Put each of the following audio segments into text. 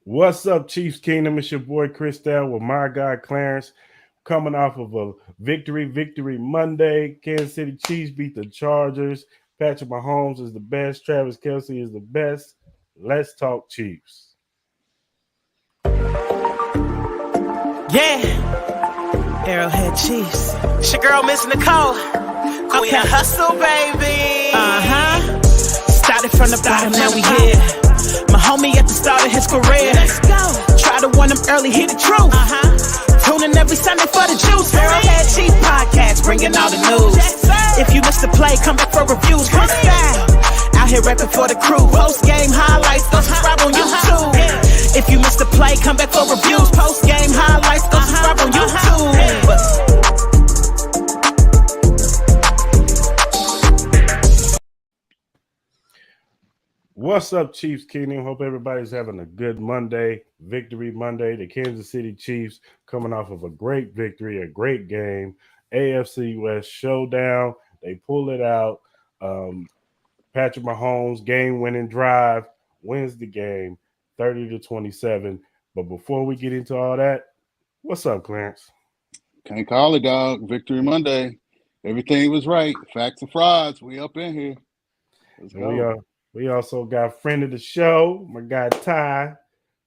What's up, Chiefs Kingdom? It's your boy Cris with my guy Clarence. Coming off of a victory Monday. Kansas City Chiefs beat the Chargers. Patrick Mahomes is the best. Travis Kelce is the best. Let's talk Chiefs. Yeah, ArrowHead Chiefs. It's your girl, Miss Nicole. Queen of Hustle, baby. Started from the bottom, now we here. My homie at the start of his career. Let's go. Try to warn him early, hear the truth. Tune in every Sunday for the juice. ArrowHead Chiefs podcast, bringing all the news. If you missed the play, come back for reviews. Chris out here repping for the crew. Post game highlights, go subscribe on YouTube. If you missed the play, come back for reviews. Post game highlights, go subscribe on YouTube. What's up, Chiefs Kingdom? Hope everybody's having a good Monday. Victory Monday. The Kansas City Chiefs coming off of a great victory, a great game. AFC West showdown. They pull it out. Patrick Mahomes, game-winning drive, wins the game 30-27. But before we get into all that, what's up, Clarence? Can't call it, dog. Victory Monday. Everything was right. Facts and frauds. We up in here. Let's go. We also got a friend of the show, my guy Ty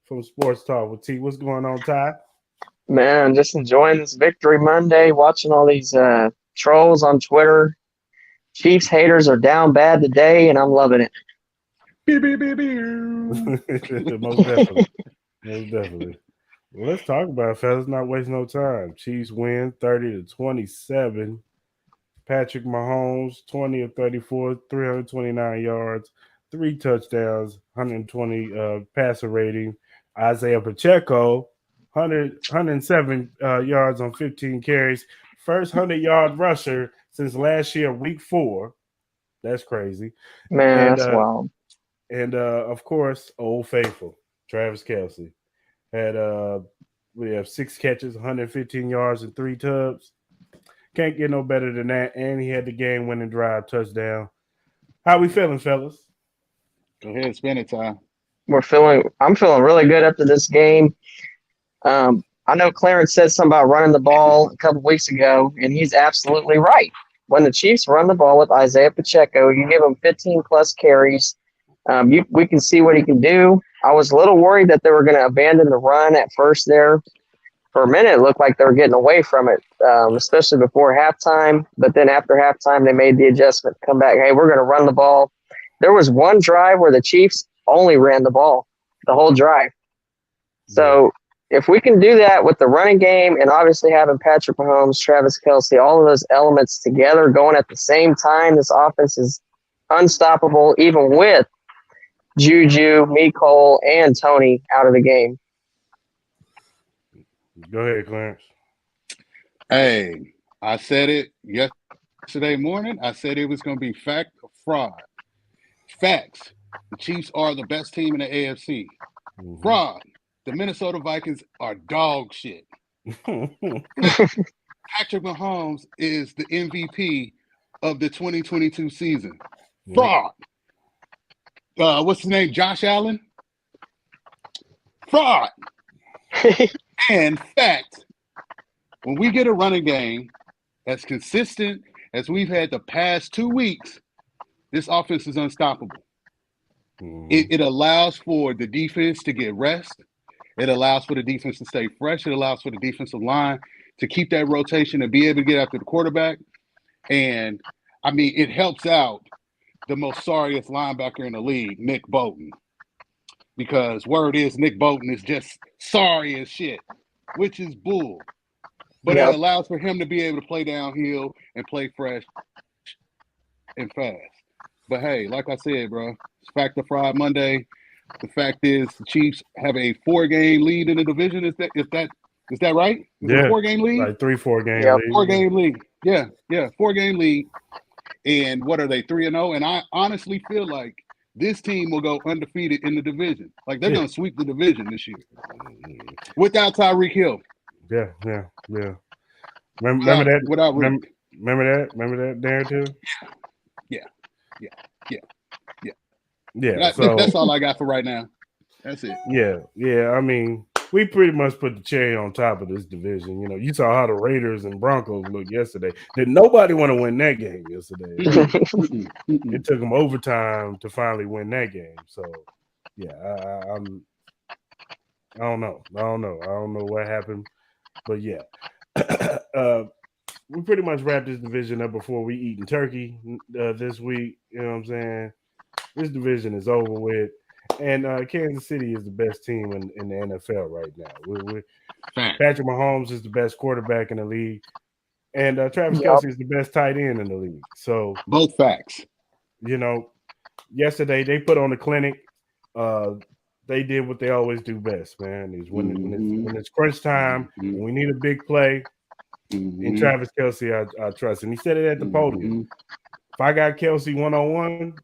from Sportstalk with T. What's going on, Ty? Man, just enjoying this Victory Monday, watching all these trolls on Twitter. Chiefs haters are down bad today, and I'm loving it. Most definitely. Most definitely. Well, let's talk about it, fellas. Not waste no time. Chiefs win 30-27. Patrick Mahomes, 20 of 34, 329 yards, 3 touchdowns, 120 passer rating. Isaiah Pacheco, 107 yards on 15 carries. First 100-yard rusher since last year, week 4. That's crazy. Man, that's wild. And, of course, Old Faithful, Travis Kelce. We have 6 catches, 115 yards, and 3 tubs. Can't get no better than that. And he had the game-winning drive touchdown. How we feeling, fellas? Go ahead, spend it, Ty. I'm feeling really good after this game. I know Clarence said something about running the ball a couple weeks ago, and he's absolutely right. When the Chiefs run the ball with Isaiah Pacheco, you give him 15-plus carries. We can see what he can do. I was a little worried that they were going to abandon the run at first there. For a minute, it looked like they were getting away from it, especially before halftime. But then after halftime, they made the adjustment, come back, hey, we're going to run the ball. There was one drive where the Chiefs only ran the ball the whole drive. So if we can do that with the running game and obviously having Patrick Mahomes, Travis Kelce, all of those elements together going at the same time, this offense is unstoppable, even with Juju, Mecole, and Tony out of the game. Go ahead, Clarence. Hey, I said it yesterday morning. I said it was going to be fact or fraud. Facts. The Chiefs are the best team in the AFC. Mm-hmm. Fraud. The Minnesota Vikings are dog shit. Patrick Mahomes is the MVP of the 2022 season. Fraud. What's his name? Josh Allen? Fraud. And fact, when we get a running game as consistent as we've had the past 2 weeks, this offense is unstoppable. It allows for the defense to get rest. It allows for the defense to stay fresh. It allows for the defensive line to keep that rotation and be able to get after the quarterback. And, I mean, it helps out the most sorriest linebacker in the league, Nick Bolton. Because word is Nick Bolton is just sorry as shit, which is bull. But it allows for him to be able to play downhill and play fresh and fast. But, hey, like I said, bro, it's Fact or Fraud Monday. The fact is the Chiefs have a 4-game lead in the division. Is that right? Is it a 4-game lead? Like 3-4 game lead. 4-game lead. Yeah, 4-game lead. And what are they, 3-0? And I honestly feel like this team will go undefeated in the division. Like, they're going to sweep the division this year without Tyreek Hill. Yeah. Remember that? Remember that narrative? Yeah. Yeah. I think that's all I got for right now. That's it. Yeah. I mean, we pretty much put the cherry on top of this division. You know, you saw how the Raiders and Broncos looked yesterday. Did nobody want to win that game yesterday? It took them overtime to finally win that game. So, yeah, I don't know. I don't know what happened, but yeah, we pretty much wrapped this division up before we eating turkey this week. You know what I'm saying? This division is over with, and Kansas City is the best team in the NFL right now. Patrick Mahomes is the best quarterback in the league, and Travis Kelce is the best tight end in the league. So both facts. You know, yesterday they put on a clinic. They did what they always do best, man. Is when it's crunch time, when we need a big play. In Travis Kelce, I trust, and he said it at the podium. If I got Kelce 1-on-1,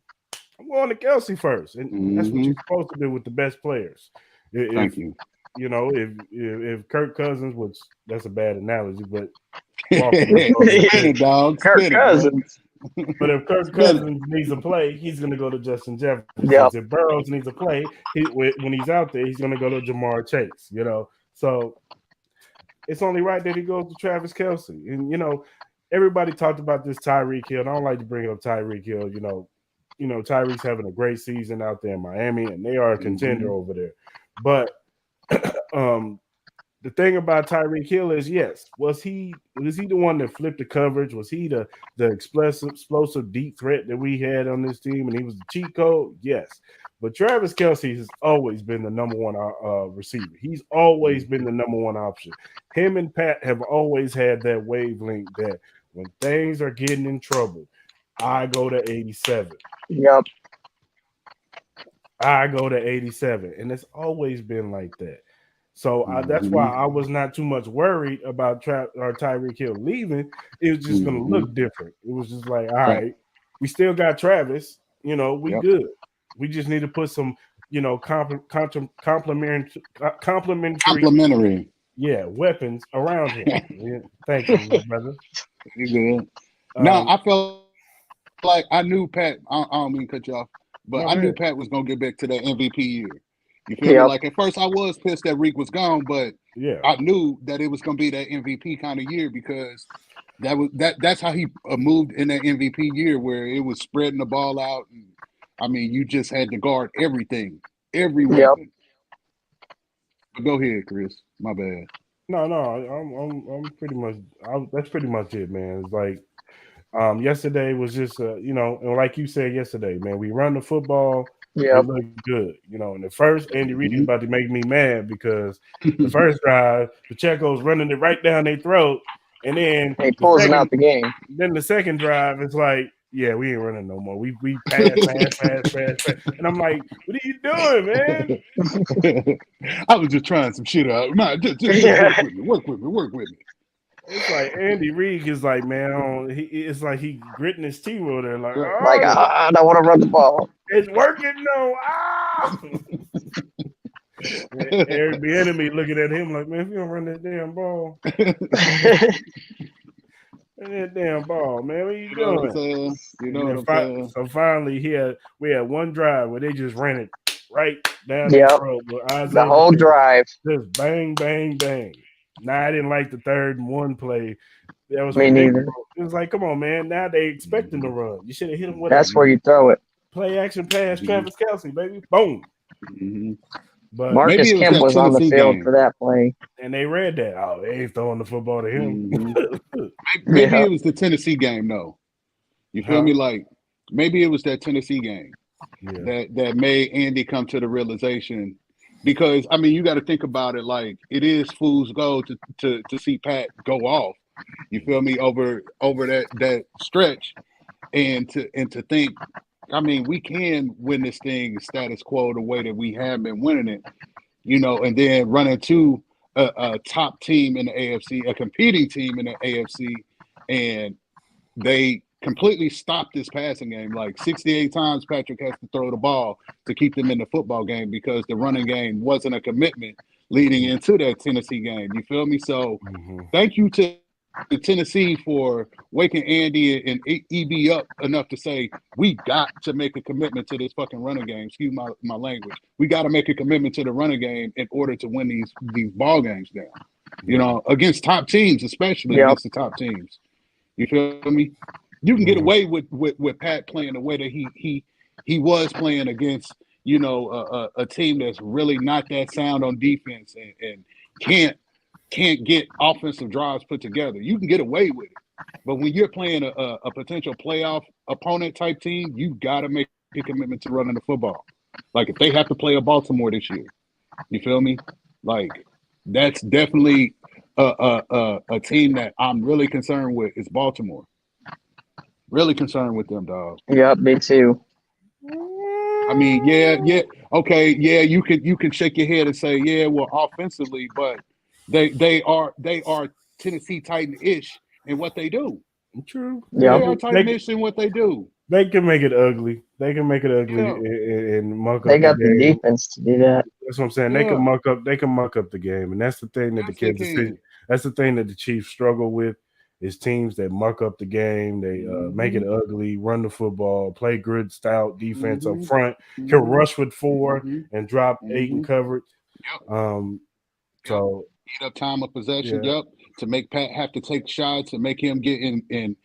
I'm going to Kelce first, and that's what you're supposed to do with the best players. Thank you. You know, if Kirk Cousins, which that's a bad analogy, but Kirk Cousins. But if Kirk Cousins needs a play, he's going to go to Justin Jefferson. Yep. If Burrows needs a play, when he's out there, he's going to go to Jamar Chase. You know, so it's only right that he goes to Travis Kelce. And you know, everybody talked about this Tyreek Hill. And I don't like to bring up Tyreek Hill. You know, Tyreek's having a great season out there in Miami, and they are a contender over there. But the thing about Tyreek Hill is, yes, was he the one that flipped the coverage? Was he the explosive deep threat that we had on this team, and he was the cheat code? Yes. But Travis Kelce has always been the number one receiver. He's always been the number one option. Him and Pat have always had that wavelength that when things are getting in trouble, I go to 87. Yep. I go to 87. And it's always been like that. So that's why I was not too much worried about Tyreek Hill leaving. It was just going to look different. It was just like, all right, we still got Travis. You know, we good. We just need to put some, you know, complementary, weapons around him. Yeah, thank you, my brother. You good? No, I felt like I knew Pat. I don't mean to cut you off, but I knew Pat was gonna get back to that MVP year. You feel me? Like at first, I was pissed that Reek was gone, but I knew that it was gonna be that MVP kind of year because that's how he moved in that MVP year where it was spreading the ball out. And, I mean, you just had to guard everything, every weapon. But go ahead, Chris. My bad. No, I'm pretty much. That's pretty much it, man. It's like yesterday was just, you know, and like you said yesterday, man, we run the football. It looked good, you know. And the first, Andy Reid is about to make me mad because the first drive, Pacheco's running it right down their throat, and then he pulls him out the game. Then the second drive, it's like, yeah, we ain't running no more. We pass. And I'm like, what are you doing, man? I was just trying some shit out. No, just work with me. It's like Andy Reid is like, man, it's like he gritting his teeth over there, like, I don't want to run the ball. It's working though. The enemy looking at him like, man, if you don't run that damn ball. That damn ball, man. What you doing? You know what I'm saying? So finally, we had one drive where they just ran it right down the road. The whole drive. Just bang, bang, bang. Now, I didn't like the 3rd and 1 play. That was me neither. It was like, come on, man. Now they expecting to run. You should have hit him with That's where you throw it. Play action pass, Travis Kelce, baby. Boom. But Marcus Kemp was on the field for that play. And they read that. Oh, they ain't throwing the football to him. Maybe it was the Tennessee game, though. You feel me? Like, maybe it was that Tennessee game that made Andy come to the realization. Because, I mean, you got to think about it like it is fool's gold to see Pat go off. You feel me? Over that stretch. And to think, I mean, we can win this thing status quo the way that we have been winning it, you know, and then run into a top team in the AFC, a competing team in the AFC, and they completely stopped this passing game. Like 68 times Patrick has to throw the ball to keep them in the football game because the running game wasn't a commitment leading into that Tennessee game. You feel me? So thank you to Tennessee for waking Andy and EB up enough to say, we got to make a commitment to this fucking running game. Excuse my language. We got to make a commitment to the running game in order to win these ball games down. You know, against top teams, especially against the top teams. You feel me? You can get away with Pat playing the way that he was playing against, you know, a team that's really not that sound on defense and can't get offensive drives put together. You can get away with it. But when you're playing a potential playoff opponent type team, you got to make a commitment to running the football. Like if they have to play a Baltimore this year, you feel me? Like that's definitely a team that I'm really concerned with is Baltimore. Really concerned with them, dog. Yep, me too. I mean, yeah, okay, yeah. You can shake your head and say, yeah, well, offensively, but they are Tennessee Titan-ish in what they do. True. Yeah, They are Titan-ish in what they do. They can make it ugly. They can make it ugly and muck up. They got the game. the defense to do that. That's what I'm saying. They can muck up. They can muck up the game, and that's the thing that the Kansas City. That's the thing that the Chiefs struggle with is teams that muck up the game. They make it ugly, run the football, play good, stout defense up front, can rush with 4 and drop 8 in coverage. So eat up time of possession. Yep. To make Pat have to take shots and make him get in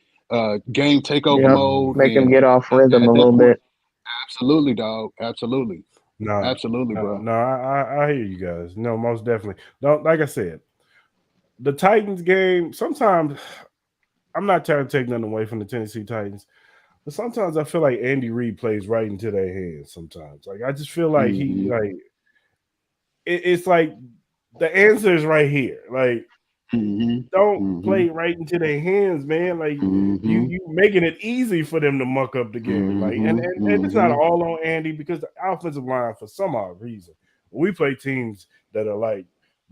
game takeover mode. Make him get off rhythm a little bit. Absolutely, dog. Absolutely. No, absolutely, bro. No, I hear you guys. No, most definitely. No, like I said, the Titans game, sometimes I'm not trying to take nothing away from the Tennessee Titans, but sometimes I feel like Andy Reid plays right into their hands sometimes. Like I just feel like it's like the answer is right here. Like don't play right into their hands, man. Like you making it easy for them to muck up the game. Like and it's not all on Andy because the offensive line, for some odd reason, we play teams that are like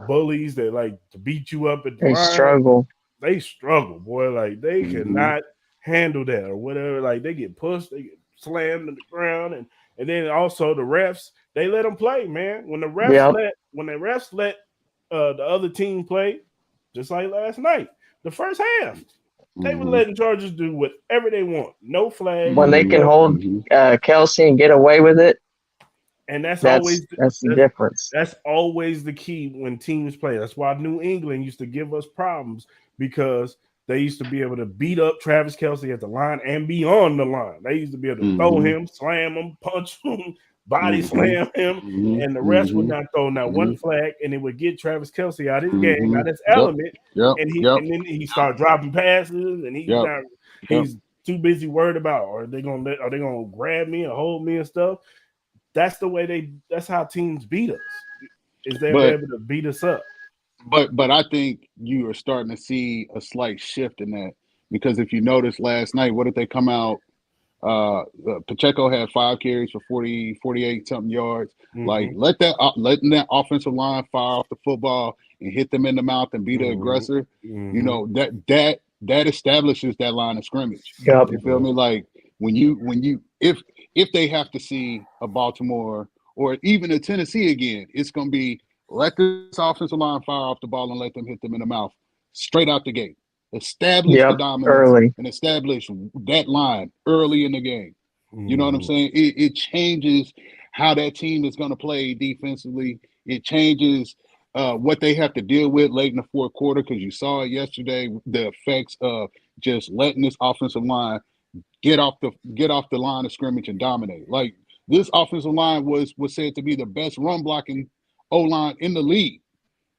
bullies that like to beat you up at the line. They struggle, boy. Like they cannot handle that or whatever. Like they get pushed, they get slammed to the ground, and then also the refs, they let them play, man. When the refs let the other team play. Just like last night, the first half, they were letting Chargers do whatever they want. No flag. When they can hold Kelsey and get away with it, and that's the difference. That's always the key when teams play. That's why New England used to give us problems because they used to be able to beat up Travis Kelsey at the line and beyond the line. They used to be able to throw him, slam him, punch him, body slam him, and the rest would not throw not one flag, and it would get Travis Kelsey out of his game, out of his element, and then he started dropping passes, and he's too busy worried about are they gonna grab me and hold me and stuff. That's the way that's how teams beat us. Is they're able to beat us up. But I think you are starting to see a slight shift in that because if you noticed last night, what did they come out? Pacheco had 5 carries for 48 something yards. Like letting that offensive line fire off the football and hit them in the mouth and be the aggressor. You know that establishes that line of scrimmage. Yep. You feel me? Like when you if they have to see a Baltimore or even a Tennessee again, it's gonna be let this offensive line fire off the ball and let them hit them in the mouth straight out the gate. Establish the dominance early and establish that line early in the game. You know what I'm saying? It changes how that team is going to play defensively. It changes what they have to deal with late in the fourth quarter because you saw it yesterday, the effects of just letting this offensive line get off the line of scrimmage and dominate. Like this offensive line was said to be the best run blocking O-line in the league.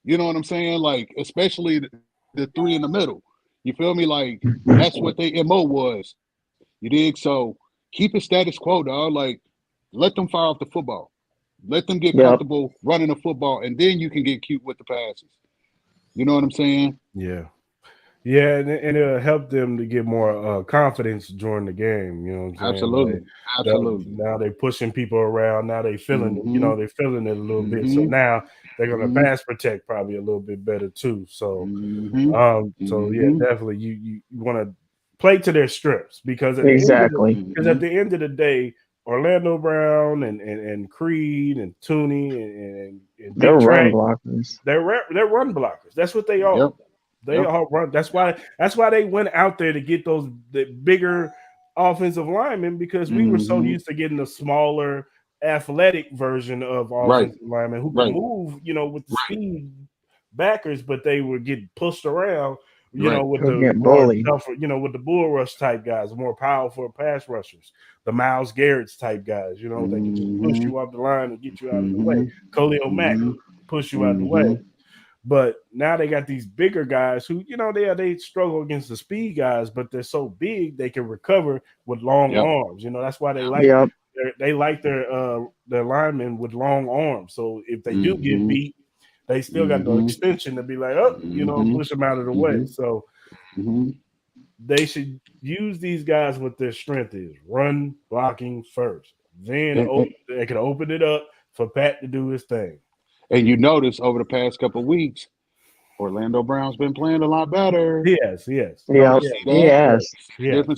You know what I'm saying? Like especially the 3 in the middle. You feel me? Like that's what their MO was. You dig? So keep it status quo, dog. Like let them fire off the football. Let them get comfortable running the football, and then you can get cute with the passes. You know what I'm saying? Yeah. Yeah, and it'll help them to get more confidence during the game. You know what I'm saying? Absolutely. Absolutely. Now they're pushing people around. Now they feeling they're feeling it a little bit. So now they're gonna pass protect probably a little bit better too. So so yeah, definitely you want to play to their strengths because at the end of the day, Orlando Brown and Creed and Tooney and they're run blockers. They're run blockers. That's what they are. Yep. They all run. That's why they went out there to get the bigger offensive linemen, because we were so used to getting a smaller athletic version of offensive linemen who can move, with the speed backers, but they were getting pushed around, with the more tougher, with the bull rush type guys, the more powerful pass rushers, the Myles Garrett's type guys, they can just push you off the line and get you out of the way. Khalil Mack push you out of the way. But now they got these bigger guys who, they struggle against the speed guys, but they're so big they can recover with long arms. That's why they like their linemen with long arms. So if they do get beat, they still got the extension to be like, push them out of the way. So they should use these guys what their strength is: run blocking first. Then they can open it up for Pat to do his thing. And you notice over the past couple of weeks, Orlando Brown's been playing a lot better. Yes. Difference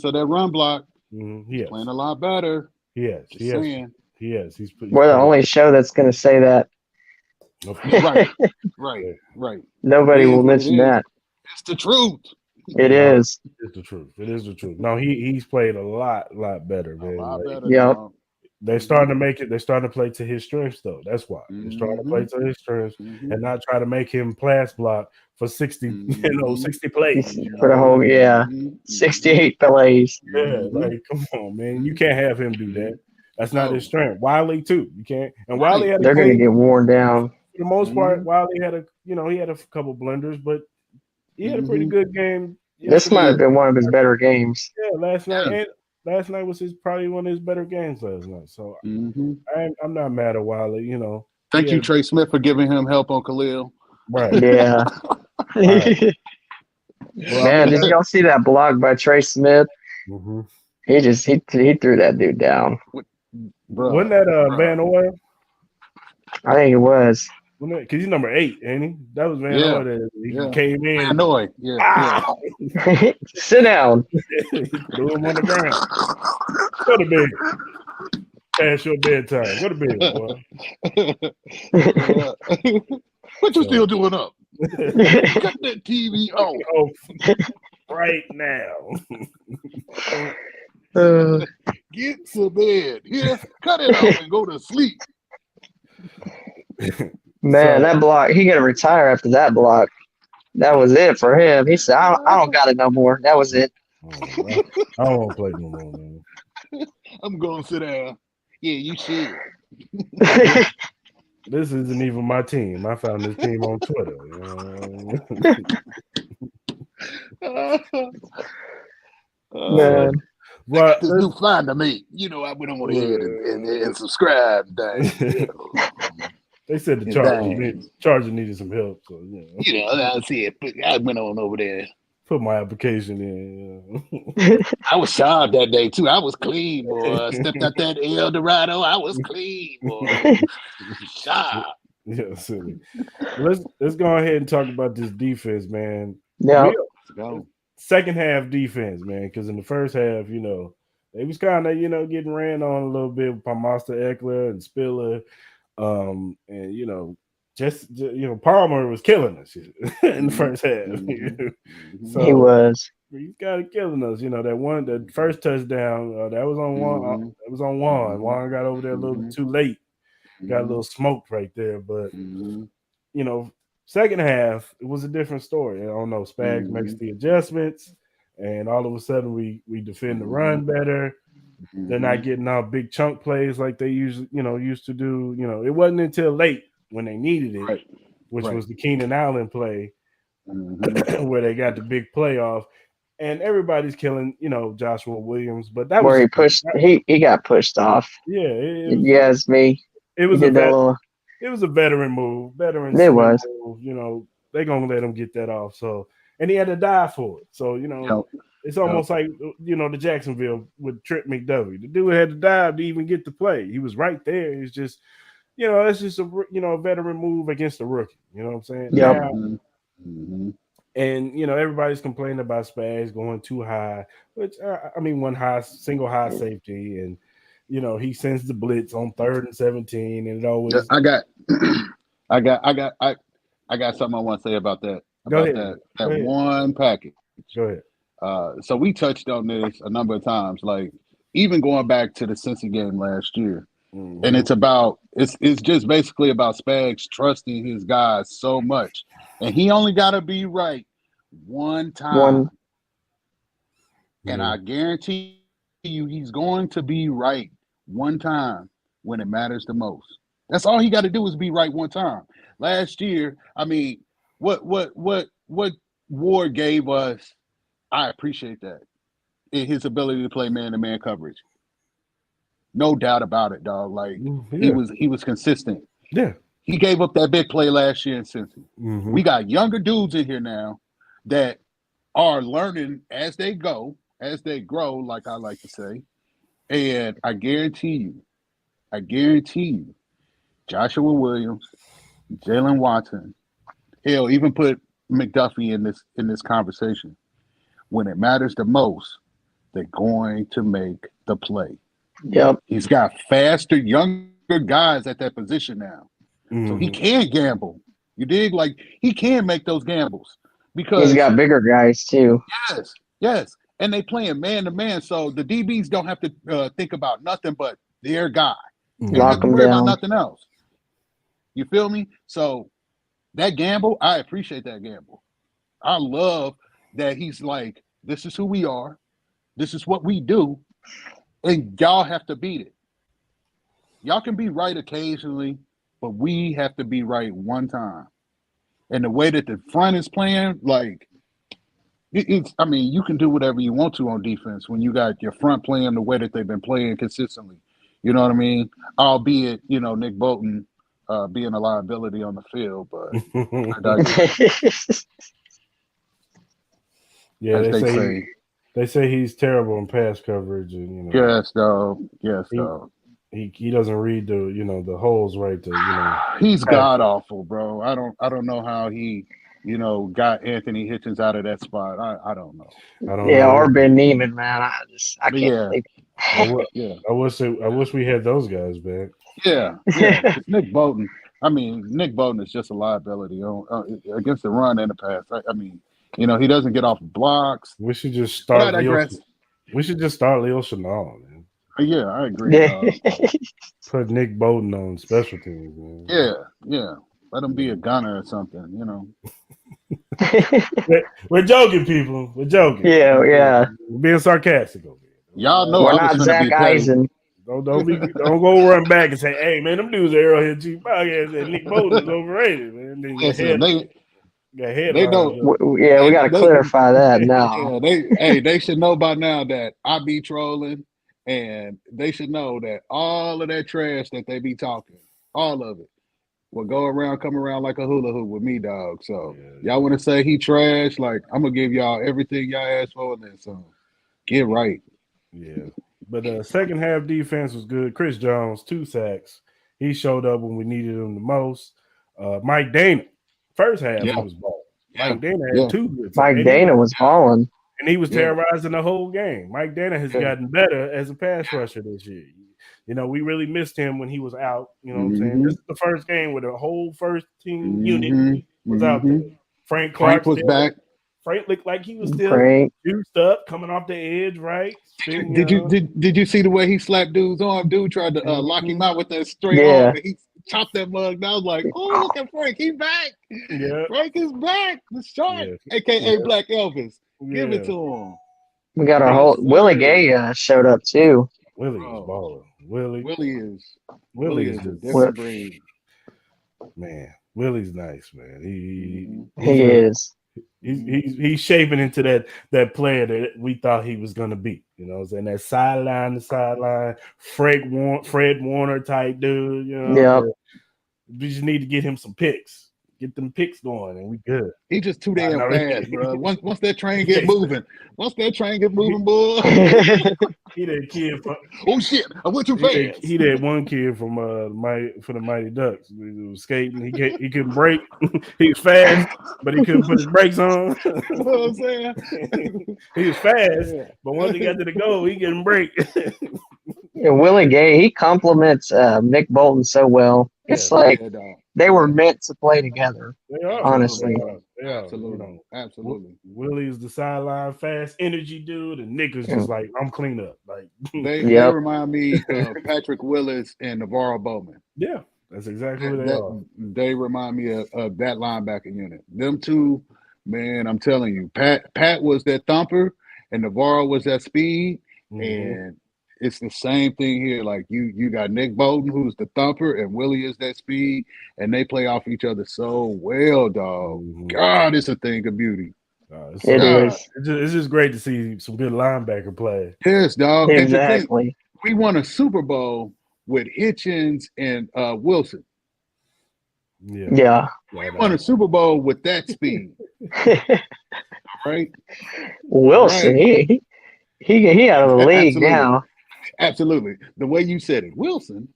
of that run block. He's playing a lot better. Yes. He's we're the only show that's going to say that. Right. Nobody will mention that. It's the truth. It is. It's the truth. It is the truth. No, he's played a lot better, man. A lot better. They're starting to make it. They're starting to play to his strengths, though. That's why they're starting to play to his strengths and not try to make him pass block for 60, 60 plays for the whole 68 plays. Yeah, like come on, man, you can't have him do that. That's not his strength. Wiley too, you can't. And Wiley they're going to get worn down for the most part. Wiley had he had a couple blunders, but he had a pretty good game. This might have been one of his better games. Yeah, last night. And last night was probably one of his better games last night. So I'm not mad at Wiley, Thank you, Trey Smith, for giving him help on Khalil. Right. Yeah. Right. Man, did y'all see that block by Trey Smith? He threw that dude down. Wasn't that Van Oy? I think it was. Because he's number 8, ain't he? That was Van Oy that he came in. Van Oy, Sit down. Threw him on the ground. Go to bed. Past your bedtime. Go to bed, boy. What you still doing up? Cut that TV off right now. Get to bed. Yeah, cut it off and go to sleep. Man, that block, he gonna retire after that block. That was it for him. He said, I don't got it no more. That was it. I don't want to play no more, man. I'm going to sit down. Yeah, you should. This isn't even my team. I found this team on Twitter. Man. But this new find to me. I went on ahead and subscribe. They said the Charger needed some help. So, I see it. I went on over there. Put my application in. I was sharp that day, too. I was clean, boy. Stepped out that El Dorado. I was clean, boy. Sharp. Yeah, silly. Let's go ahead and talk about this defense, man. Yeah. Let's go. Second half defense, man, because in the first half, they was kind of, getting ran on a little bit by Master Eckler and Spiller. And Palmer was killing us in the first half. So he was. He's kind of killing us. The first touchdown that was on Juan. That was on Juan. Juan got over there a little bit too late. Got a little smoked right there, but second half it was a different story. I don't know. Spags makes the adjustments, and all of a sudden we defend the run better. They're not getting out big chunk plays like they usually, used to do. It wasn't until late when they needed it, which was the Keenan Allen play, where they got the big playoff, and everybody's killing, Joshua Williams. But that where was he got pushed off. Yeah, yes, me. It was it was a veteran move. It was. Move, they're gonna let him get that off. So, and he had to die for it. So it's almost like the Jacksonville with Trent McDuffie. The dude had to dive to even get the play. He was right there. It's just, it's just a veteran move against a rookie. You know what I'm saying? Yeah. And everybody's complaining about Spags going too high, which one single high safety, and he sends the blitz on 3rd and 17, and it always. I got something I want to say about that. Go about ahead. that Go ahead. one package. Go ahead. So we touched on this a number of times, like even going back to the Cincy game last year. And it's just basically about Spags trusting his guys so much. And he only got to be right one time. And I guarantee you he's going to be right one time when it matters the most. That's all he got to do is be right one time. Last year, I mean, what Ward gave us, I appreciate that. In his ability to play man-to-man coverage. No doubt about it, dog. Like he was consistent. Yeah. He gave up that big play last year in Cincy. We got younger dudes in here now that are learning as they go, as they grow, like I like to say. And I guarantee you, Joshua Williams, Jalen Watson, hell, even put McDuffie in this conversation. When it matters the most, they're going to make the play. Yep. He's got faster, younger guys at that position now. So he can gamble. You dig? Like he can make those gambles because he's got bigger guys too. Yes. And they playing man to man. So the DBs don't have to think about nothing but their guy. They don't have to worry about nothing else. You feel me? So that gamble, I appreciate that gamble. I love that he's like, this is who we are. This is what we do. And y'all have to beat it. Y'all can be right occasionally, but we have to be right one time. And the way that the front is playing, like, I mean, you can do whatever you want to on defense when you got your front playing the way that they've been playing consistently. You know what I mean? Albeit, Nick Bolton being a liability on the field, but they say he's terrible in pass coverage, and yes, dog. He doesn't read the holes right to He's god awful, bro. I don't know how he got Anthony Hitchens out of that spot. I don't know. Or Ben Neiman, man. I can't. I wish we had those guys back. Yeah. Nick Bolton. I mean, Nick Bolton is just a liability against the run and the pass. I mean, he doesn't get off blocks. We should just start. We should just start Leo Chenal, man. Yeah, I agree. Put Nick Bolton on special teams, man. Yeah. Let him be a gunner or something, We're joking, people. We're joking. Yeah. We're being sarcastic over here. Y'all know we're not Zach Eisen. Don't go run back and say, "Hey, man, them dudes are Arrowhead Chief podcast and Nick Bolton is overrated, man." They don't. We got to clarify that now. They should know by now that I be trolling, and they should know that all of that trash that they be talking, all of it, will come around like a hula hoop with me, dog. So y'all want to say he trash? Like I'm gonna give y'all everything y'all asked for in that song. Get right. Yeah. But the second half defense was good. Chris Jones, 2 sacks. He showed up when we needed him the most. Mike Dana, first half he was balling. Mike Dana had 2 good sacks. Mike Dana was balling. And he was terrorizing the whole game. Mike Dana has gotten better as a pass rusher this year. We really missed him when he was out. You know what I'm saying? This is the first game where the whole first team unit was out there. Frank Clark was back. Frank looked like he was still juiced up, coming off the edge, right? Did you see the way he slapped dude's arm? Dude tried to lock him out with that straight arm, and he chopped that mug. And I was like, "Oh, look at Frank! He's back! Yeah. Frank is back! The shark, aka Black Elvis. Give it to him." We got our whole Willie Gay showed up too. Willie is balling. Willie is a different breed. Man, Willie's nice, man. He is. He's shaping into that player that we thought he was going to be. And that sideline to sideline, Fred Warner type dude. We just need to get him some picks. Get them picks going, and we good. He just too damn fast, bro. Once that train get moving, boy. He that kid from. Oh shit! I went too fast. He that one kid from the Mighty Ducks. He was skating. He couldn't brake. He was fast, but he couldn't put his brakes on. You know what I'm saying? He was fast, but once he got to the goal, he couldn't brake. Willie Gay, he compliments Nick Bolton so well. It's like Yeah, dog. they were meant to play together. They are. Honestly. They are. Absolutely. You know, Absolutely. Willie's the sideline fast energy dude, and Nick is just like, I'm clean up. Like They Yep. remind me of Patrick Willis and Navarro Bowman. yeah, that's exactly who they are. They remind me of that linebacker unit. Them two, man, I'm telling you, Pat was that thumper, and Navarro was that speed, and it's the same thing here. Like you got Nick Bolton, who's the thumper, and Willie is that speed, and they play off each other so well, dog. God, it's a thing of beauty. It is. It's just great to see some good linebacker play. Yes, dog. Exactly. And we won a Super Bowl with Hitchens and Wilson. Yeah. We won a Super Bowl with that speed. Right? Wilson, right. He out of the league now. Absolutely. The way you said it, Wilson.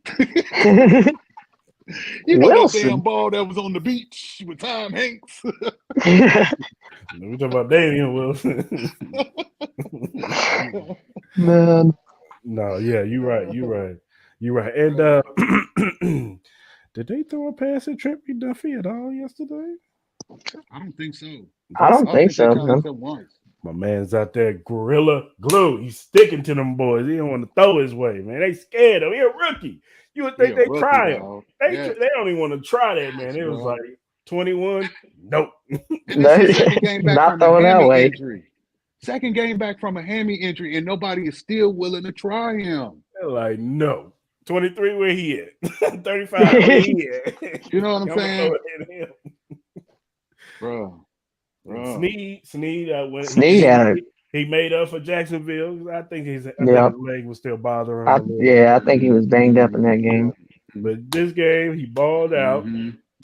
Wilson. That damn ball that was on the beach with Tom Hanks. We talking about Damian Wilson. Man. No, yeah, you're right. And did they throw a pass at Trent McDuffie at all yesterday? I don't think so. I don't think so. My man's out there gorilla glue. He's sticking to them boys. He don't want to throw his way, man. They scared him. He a rookie. You would think they try him. They don't even want to try that, man. It was like 21. Nope. Not throwing that way. Injury. Second game back from a hammy injury, and nobody is still willing to try him. They're like, no. 23, where he at? 35, where he at? You know what I'm saying? Bro. Snead had it. He made up for Jacksonville. I think his leg was still bothering him. I think he was banged up in that game. But this game, he balled out.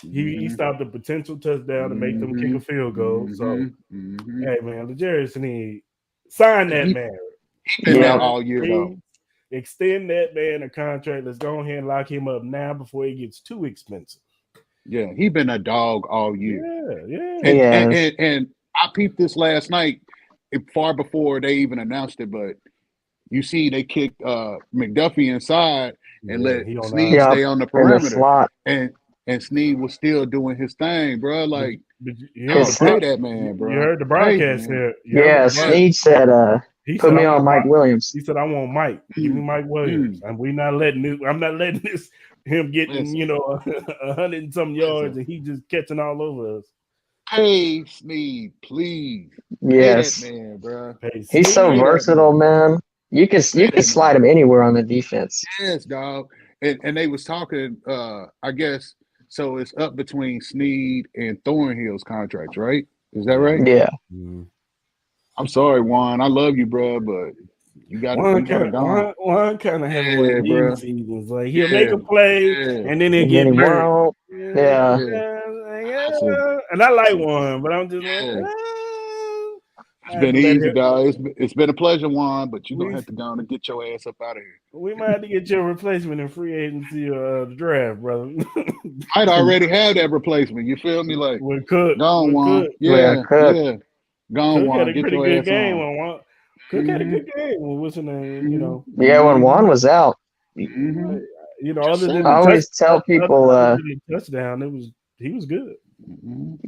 He stopped a potential touchdown to make them kick a field goal. So, hey, man, L'Jarius Sneed, sign that man. He's been there all year, though. Extend that man a contract. Let's go ahead and lock him up now before he gets too expensive. Yeah, he's been a dog all year. Yeah. And I peeped this last night, far before they even announced it, but you see they kicked McDuffie inside and let Snead stay on the perimeter. And Snead was still doing his thing, bro. Like, pay that man, bro. You heard the broadcast here. Snead said, put me on Mike Williams. He said, I want Mike. Give me Mike Williams. And I'm not letting him getting, 100 and some yards and he just catching all over us. Hey, Snead, please. Yes. Pay that man, bro. He's so versatile, man. You can slide him anywhere on the defense. Yes, dog. And they was talking, I guess, so it's up between Snead and Thornhill's contracts, right? Is that right? Yeah. I'm sorry, Juan. I love you, bro, but you got to Juan kind of has one seasons. Like he'll make a play and then he'll get hurt. And I like Juan, but I'm just like, it's been easy, dog. It's been a pleasure, Juan, but you're going to have to go on and get your ass up out of here. We might have to get your replacement in free agency or the draft, brother. I'd already have that replacement. You feel me? Like, Cook. Gone, Juan. Yeah. Gone, Juan. Get your ass on. Cook had a good game. What's his name? Yeah, when Juan was out. Other than I always tell people touchdown, he was good.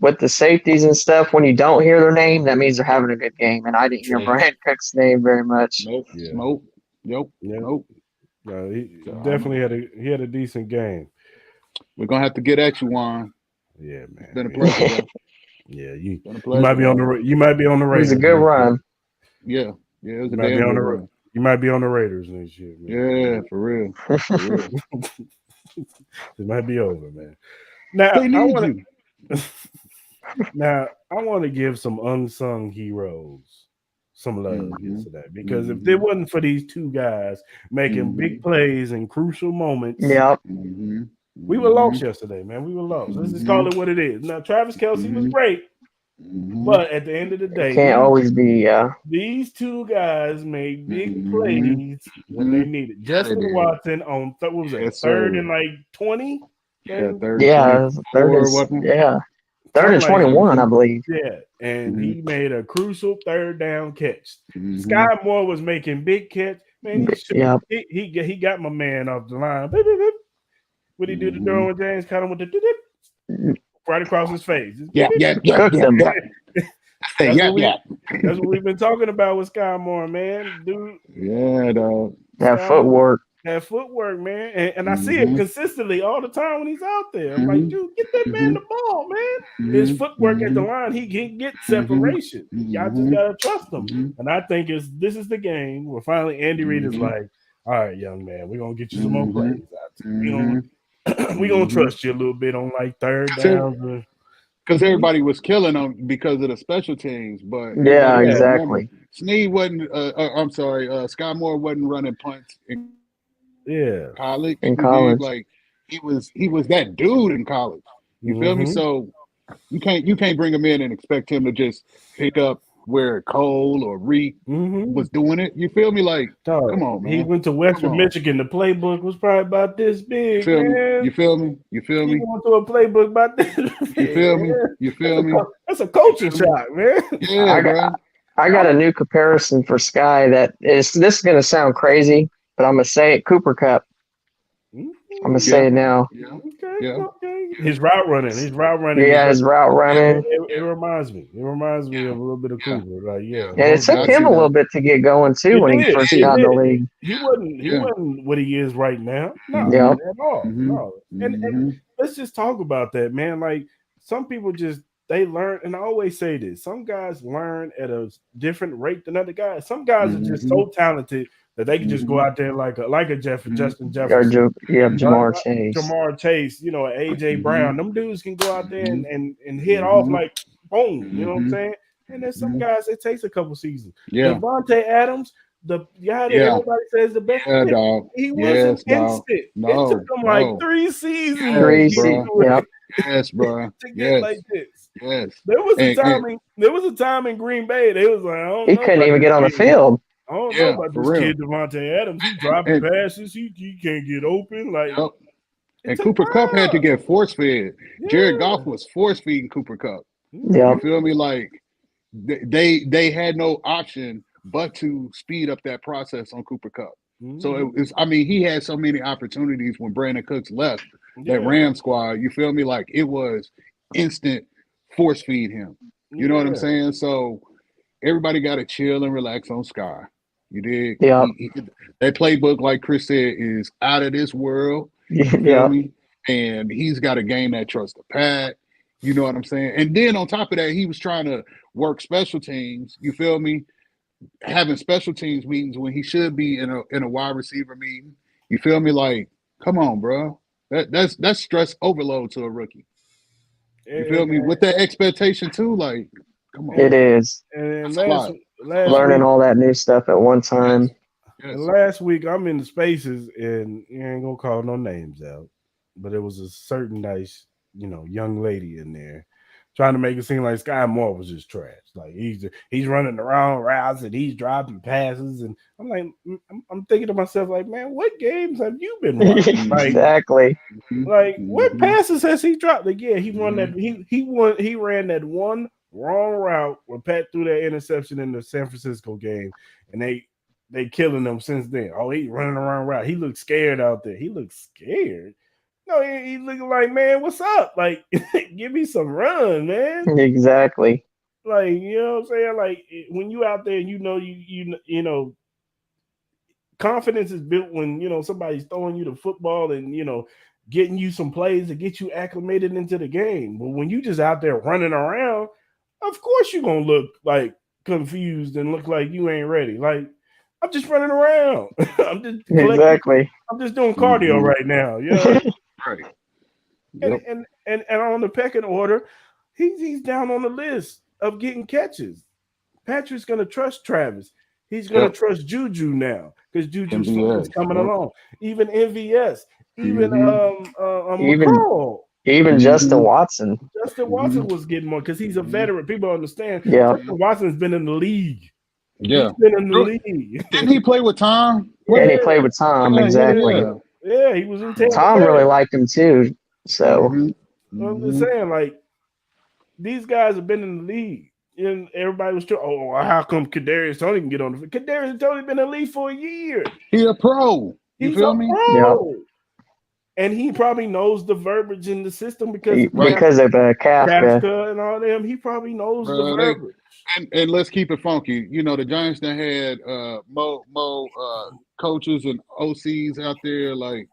With the safeties and stuff, when you don't hear their name, that means they're having a good game. And I didn't hear Brian Cook's name very much. Nope. He definitely had a decent game. We're gonna have to get at you, Juan. Yeah, man. It's been a pleasure. Yeah, you might be on the Raiders. It was a good run. Yeah, it was a damn good run. You might be on the Raiders next year. Man. Yeah, for real. It might be over, man. Now I want to give some unsung heroes some love yesterday because if it wasn't for these two guys making big plays in crucial moments, we were lost yesterday, man. We were lost. Let's just call it what it is. Now, Travis Kelce was great, but at the end of the day, can't always be. These two guys made big plays when they needed. Justin Watson on third and like 20. Third and 21, I believe. Yeah, and he made a crucial third down catch. Sky Moore was making big catch. Man, he got my man off the line. What he do to Derwin James? Kind of with the right across his face. Yeah. Cooked him. That's what we've been talking about with Sky Moore, man. Dude, Yeah, dog. That footwork. That footwork, man. And I see it consistently all the time when he's out there. I'm like, dude, get that man the ball, man. His footwork at the line, he can get separation. Y'all just gotta trust him. And I think this is the game where finally Andy Reid is like, all right, young man, we're gonna get you some more plays out there. We're gonna trust you a little bit on like third downs. Because everybody was killing them because of the special teams, but yeah, exactly. Snead wasn't. I'm sorry, Sky Moore wasn't running punts in college. In college, like he was that dude in college. You feel me? So you can't bring him in and expect him to just pick up where Cole or Reek was doing it. You feel me? Like, come on, man. He went to Western Michigan. The playbook was probably about this big, man. You feel me? He went to a playbook about this big. You feel me? That's a culture shock, man. Yeah, I got a new comparison for Sky that is. This is gonna sound crazy, but I'm gonna say it. Cooper Cup. I'm gonna say it now. Okay. His route running. Yeah, his route running. It reminds me. It reminds me of a little bit of Cooper. Like, and it took him a little bit to get going too when he first got in the league. He wasn't what he is right now. No, at all. No. And let's just talk about that, man. Like, some people they learn, and I always say this: some guys learn at a different rate than other guys. Some guys are just so talented that they can just go out there like a Justin Jefferson, Jamar Chase, AJ Brown. Them dudes can go out there and hit off like boom. You know what I'm saying? And there's some guys it takes a couple seasons. Devontae Adams, the guy that everybody says the best. He wasn't instant. No, it took him like 3 seasons. Yes, bro. To get like this. Yes. There was a time in Green Bay. They was like, he couldn't even get on the field. I don't know about this kid Devontae Adams. He dropping passes. He can't get open. Like, and Cooper Kupp had to get force fed. Jared Goff was force feeding Cooper Kupp. You feel me? Like, they had no option but to speed up that process on Cooper Kupp. So he had so many opportunities when Brandon Cooks left that Ram squad. You feel me? Like, it was instant force feed him. You know what I'm saying? So everybody got to chill and relax on Sky. You dig? Yeah. That playbook, like Chris said, is out of this world. You feel me? And he's got a game that trusts the pad. You know what I'm saying? And then on top of that, he was trying to work special teams. You feel me? Having special teams meetings when he should be in a wide receiver meeting. You feel me? Like, come on, bro. That's stress overload to a rookie. You feel me? With that expectation too, like, come on. It is. And learning all that new stuff at one time. Yes. Last week, I'm in the spaces, and you ain't gonna call no names out, but it was a certain nice, young lady in there trying to make it seem like Sky Moore was just trash. Like, he's running the wrong routes and he's dropping passes, and I'm like, I'm thinking to myself, like, man, what games have you been running? Like, exactly. Like, what passes has he dropped? Like, he won that. He ran that one wrong route where Pat threw that interception in the San Francisco game, and they killing him since then. Oh, he running the wrong route. He looked scared out there. He looked scared. No, he looking like, man, what's up? Like, give me some run, man. Exactly. Like, you know what I'm saying? Like, when you out there, you know, confidence is built when, somebody's throwing you the football and, getting you some plays to get you acclimated into the game. But when you just out there running around, of course you're going to look like confused and look like you ain't ready. Like, I'm just running around. I'm just doing cardio right now. Right. Yep. And on the pecking order, he's down on the list of getting catches. Patrick's going to trust Travis. He's going to trust Juju now because Juju's coming along. Even MVS, even McCall. Even Justin Watson. Justin Watson was getting more because he's a veteran. People understand. Justin Watson's been in the league. Yeah. He's been in the league. Didn't he play with Tom? Yeah, he played with Tom, exactly. Yeah, he was in Tampa. Tom really liked him too. So I'm just saying, like, these guys have been in the league. And everybody was how come Kadarius Toney can get on the field? Kadarius Toney been in the league for a year. He's a pro. You feel me? Pro. And he probably knows the verbiage in the system because of because of Kafka. Kafka and all them. He probably knows the Bro, verbiage. and let's keep it funky. You know, the Giants that had coaches and OCs out there, like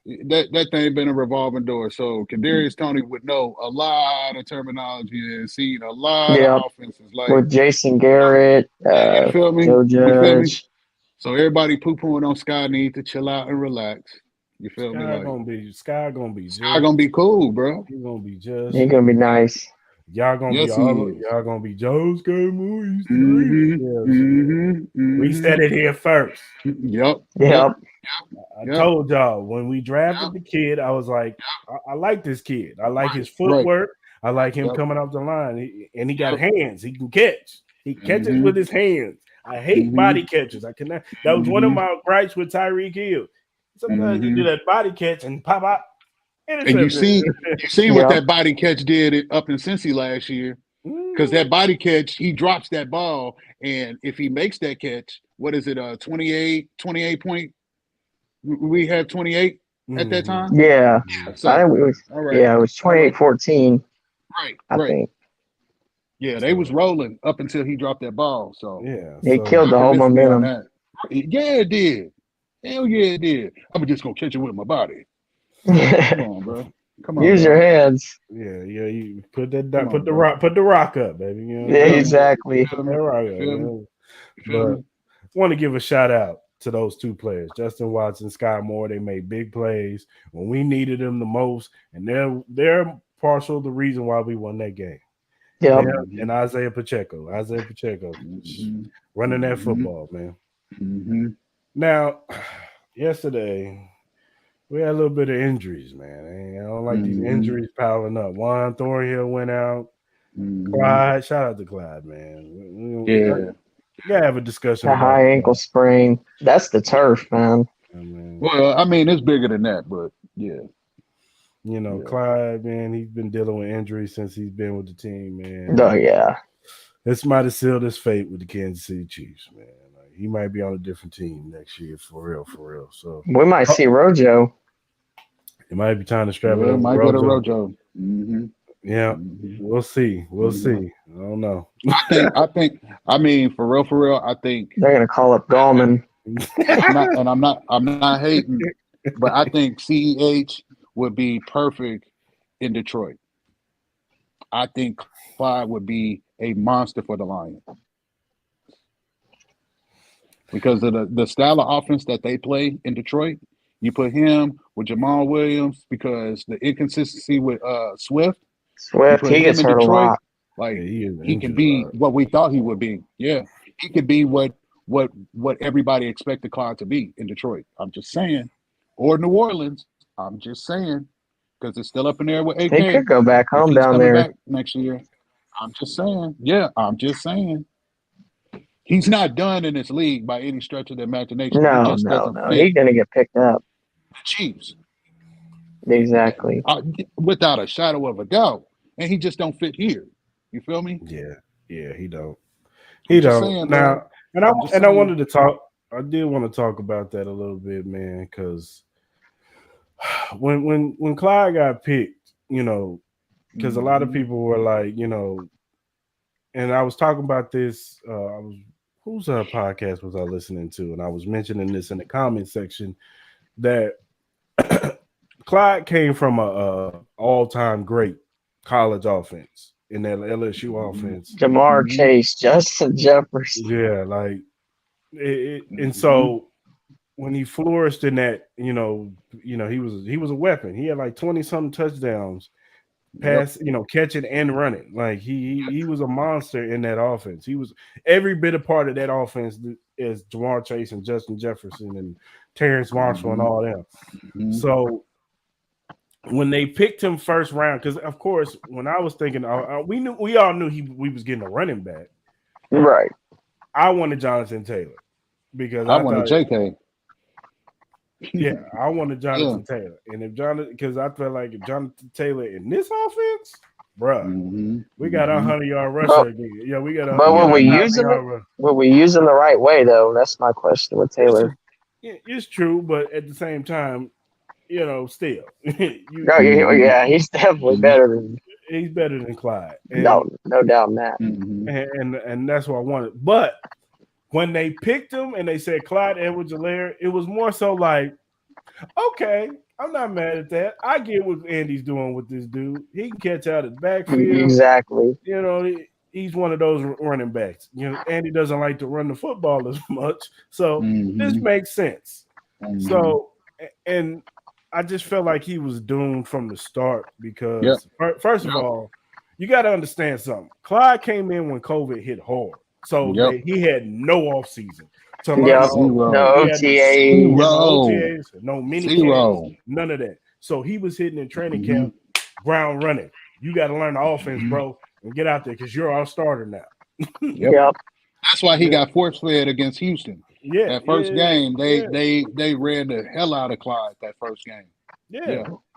that thing been a revolving door. So Kadarius Toney would know a lot of terminology and seen a lot of offenses. Like with Jason Garrett, you feel me? Joe You feel me? Judge. So everybody poo-pooing on Sky need to chill out and relax. You feel me? Sky Like gonna be Sky gonna be cool, bro. He's gonna be just. He's gonna be nice. Y'all gonna Yes, be he all. is. Y'all gonna be Joe's game movies. Mm-hmm. We said it here first. Yep. I told y'all when we drafted the kid, I was like, I like this kid. I like his footwork. I like him coming off the line, and he got hands. He can catch. He catches with his hands. I hate body catches. I cannot. That was one of my gripes with Tyreek Hill. Sometimes you do that body catch and pop out. And you seen what that body catch did up in Cincy last year. Because that body catch, he drops that ball, and if he makes that catch, what is it? 28 point. We had 28 at that time. Yeah, so, I think it was. Right. Yeah, it was 28-14. Right. I think. Yeah, they was rolling up until he dropped that ball. So it killed the whole momentum. Yeah, it did. Hell yeah, it did. I'm just gonna catch it with my body. Come on, bro. Come on. Use your hands. Yeah. You put the rock up, baby. You know, yeah, exactly. Put that rock up. But I want to give a shout out to those two players, Justin Watson, Sky Moore. They made big plays when we needed them the most, and they're partial the reason why we won that game. Yeah, and Isaiah Pacheco, running that football, man. Now, yesterday we had a little bit of injuries, man. I don't like these injuries piling up. Juan Thornhill went out. Clyde, shout out to Clyde, man. Yeah. You gotta have a discussion. A high ankle sprain. That's the turf, man. Well, I mean, it's bigger than that, but yeah. You know, Clyde, man, he's been dealing with injuries since he's been with the team, man. Oh, yeah. This might have sealed his fate with the Kansas City Chiefs, man. Like, he might be on a different team next year, for real. So we might see Rojo. It might be time to strap it up. Might go to Rojo. Yeah, we'll see. I don't know. I mean, for real, I think they're gonna call up Gallman. I'm not hating, but I think CEH would be perfect in Detroit. I think Clyde would be a monster for the Lions because of the style of offense that they play in Detroit. You put him with Jamal Williams because the inconsistency with Swift, he gets hurt a lot. Like he can be what we thought he would be. Yeah, he could be what everybody expected Clyde to be in Detroit. I'm just saying, or New Orleans. I'm just saying because it's still up in there with AK. He could go back home down there next year. I'm just saying. Yeah, I'm just saying. He's not done in this league by any stretch of the imagination. No. He's gonna get picked up. The Chiefs. Exactly. Without a shadow of a doubt. And he just don't fit here. You feel me? Yeah, he don't. He don't. Saying, now, and I wanted to talk. I did want to talk about that a little bit, man, because when Clyde got picked, you know, because a lot of people were like, you know, and I was talking about this. Whose podcast was I listening to? And I was mentioning this in the comment section that Clyde came from a all-time great college offense in that LSU offense. Jamar Chase, Justin Jefferson. Yeah, like and so when he flourished in that, you know, he was a weapon. He had like 20-something touchdowns, catching and running. Like he was a monster in that offense. He was every bit a part of that offense as Jamar Chase and Justin Jefferson and Terrence Marshall and all them. So when they picked him first round, because of course, when I was thinking, we all knew we was getting a running back, right? I wanted Jonathan Taylor because I wanted JK. Yeah, I wanted Jonathan Taylor, and because I felt like if Jonathan Taylor in this offense, bruh, we got a 100-yard rusher again. Yeah, we got. But were we using the right way though? That's my question with Taylor. It's true, but at the same time, still, He's definitely better than he's better than Clyde. no doubt in that. And that's what I wanted. But when they picked him and they said Clyde Edwards-Helaire, it was more so like, okay, I'm not mad at that. I get what Andy's doing with this dude. He can catch out of the backfield. Exactly. He's one of those running backs. Andy doesn't like to run the football as much, so this makes sense. So, and I just felt like he was doomed from the start because, first of all, you got to understand something. Clyde came in when COVID hit hard, so he had no offseason. No OTAs, no mini camps, none of that. So he was hitting in training camp, ground running. You got to learn the offense, bro, and get out there because you're our starter now. That's why he got force fed against Houston. That first game, they ran the hell out of Clyde that first game.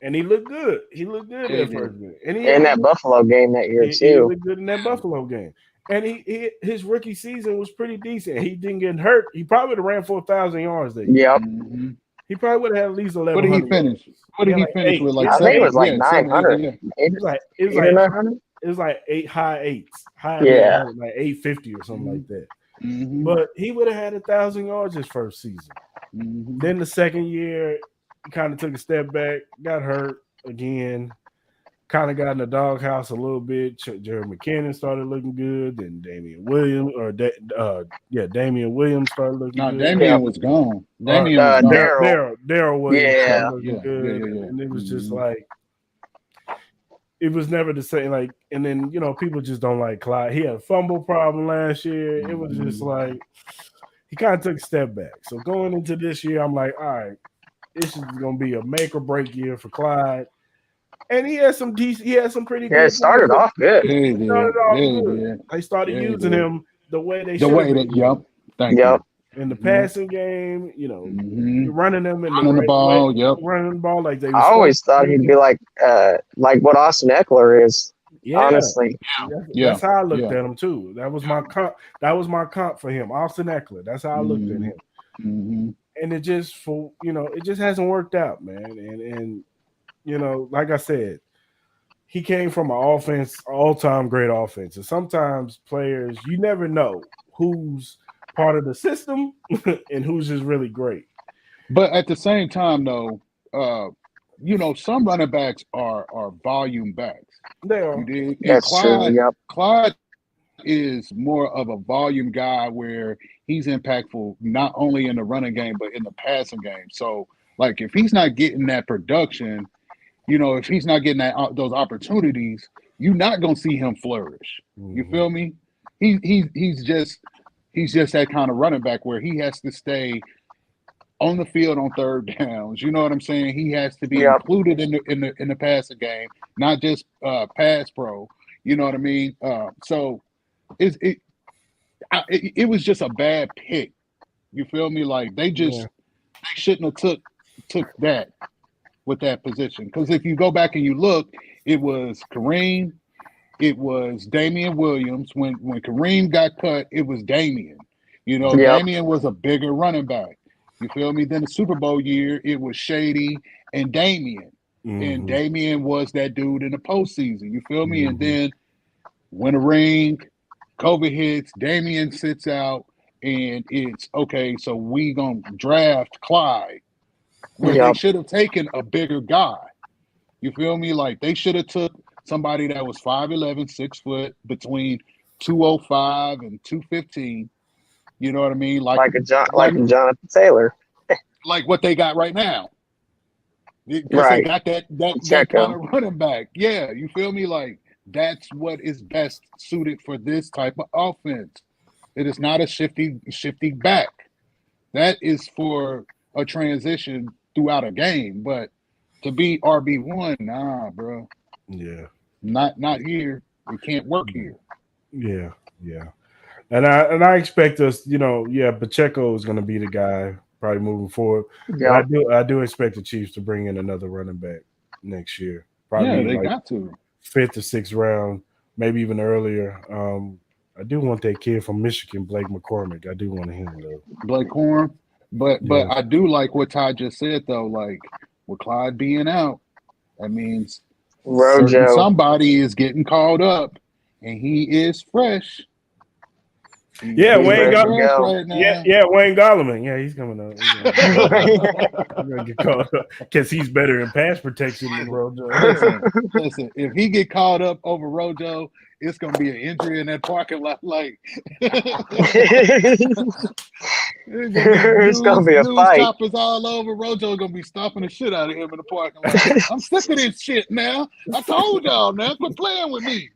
And he looked good. He looked good that first game. And in that Buffalo game that year, too. He looked good in that Buffalo game. And his rookie season was pretty decent. He didn't get hurt. He probably would have ran for 1,000 yards there. He probably would have had at least 1,100. What did he finish? What did he finish with? Like I think it was like 900. It was like high eights. Like 850 or something like that. But he would have had 1,000 yards his first season. Then the second year, he kind of took a step back, got hurt again, kind of got in the doghouse a little bit. Jerry McKinnon started looking good. Then Damian Williams started looking good. Damian was gone. Daryl Williams looking good. And it was just like, it was never the same. Like, and then people just don't like Clyde. He had a fumble problem last year. It was just like he kind of took a step back. So going into this year, I'm like, all right, this is going to be a make or break year for Clyde. And he had some decent. He had some pretty good. Yeah, it started off good. They started using him the way they should. Thank you. In the passing game, running them in running the ball, running the ball like they. I always thought he'd be like what Austin Eckler is. Honestly, that's how I looked at him too. That was my comp. That was my comp for him, Austin Eckler. That's how I looked at him. And it just it just hasn't worked out, man. And like I said, he came from an offense, all-time great offense. And sometimes players, you never know who's part of the system and who's just really great. But at the same time, though, some running backs are volume backs. They are. That's Clyde, true. Clyde is more of a volume guy where he's impactful not only in the running game but in the passing game. So, like, if he's not getting that production, if he's not getting those opportunities, you're not gonna see him flourish. You feel me? He's just that kind of running back where he has to stay on the field on third downs. You know what I'm saying? He has to be included in the passing game, not just pass pro. You know what I mean? So it was just a bad pick. You feel me? Like they shouldn't have took that with that position. Because if you go back and you look, it was Kareem, it was Damian Williams. When Kareem got cut, it was Damian. Damian was a bigger running back. You feel me? Then the Super Bowl year, it was Shady and Damian. And Damian was that dude in the postseason. You feel me? And then win a ring, COVID hits, Damian sits out, and it's okay, so we gonna draft Clyde. Where they should have taken a bigger guy. You feel me? Like they should have took somebody that was 5'11", 6 foot, between 205 and 215. You know what I mean? Like Jonathan Taylor. Like what they got right now. Because they got that kind of running back. Yeah, you feel me? Like that's what is best suited for this type of offense. It is not a shifty back. That is for a transition throughout a game, but to be RB1, nah, bro. Yeah. Not here. It can't work here. Yeah. And I expect us, Pacheco is going to be the guy probably moving forward. Yeah. I do expect the Chiefs to bring in another running back next year. Probably they got to. 5th or 6th round, maybe even earlier. I do want that kid from Michigan, Blake McCormick. I do want him though. Blake Corum. But I do like what Ty just said though. Like with Clyde being out, that means Rojo. somebody is getting called up, and he is fresh. Yeah, Wayne right now. Yeah, Wayne Gollman. Yeah, he's coming up. He's gonna get caught up because he's better in pass protection than Rojo. Listen, if he get called up over Rojo, it's gonna be an injury in that parking lot. Like it's gonna be a fight. Choppers all over. Rojo gonna be stomping the shit out of him in the parking lot. I'm sick of this shit now. I told y'all now, quit playing with me.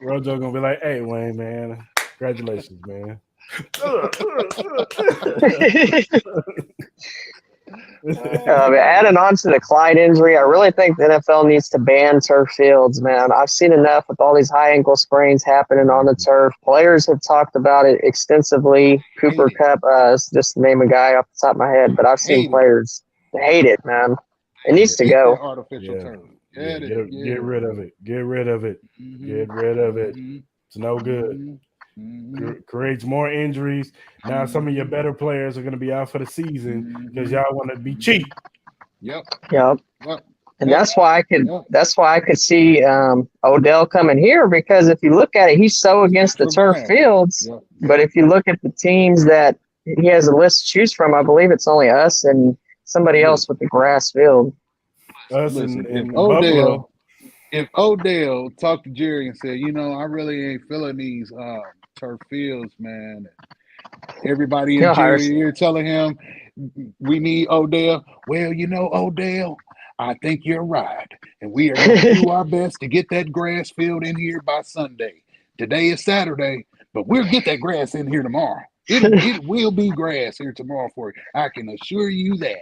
Rojo gonna be like, "Hey, Wayne, man, congratulations, man." Adding on to the Clyde injury, I really think the NFL needs to ban turf fields, man. I've seen enough with all these high ankle sprains happening on the turf. Players have talked about it extensively. Cooper Kupp, just to name a guy off the top of my head, but I've seen players hate it, man. It needs to go. Artificial turf. Get rid of it. Get rid of it. Get rid of it. It's no good. Creates more injuries. Now some of your better players are going to be out for the season because y'all want to be cheap. Yep. And that's why I could see Odell coming here, because if you look at it, he's so against the turf fields. But if you look at the teams that he has a list to choose from, I believe it's only us and somebody else with the grass field. Us Listen, and Buffalo. If Odell talked to Jerry and said, I really ain't feeling these turf fields, man. Everybody in Jerry's ear telling him we need Odell. Well, Odell, I think you're right. And we are going to do our best to get that grass field in here by Sunday. Today is Saturday, but we'll get that grass in here tomorrow. It will be grass here tomorrow for you. I can assure you that.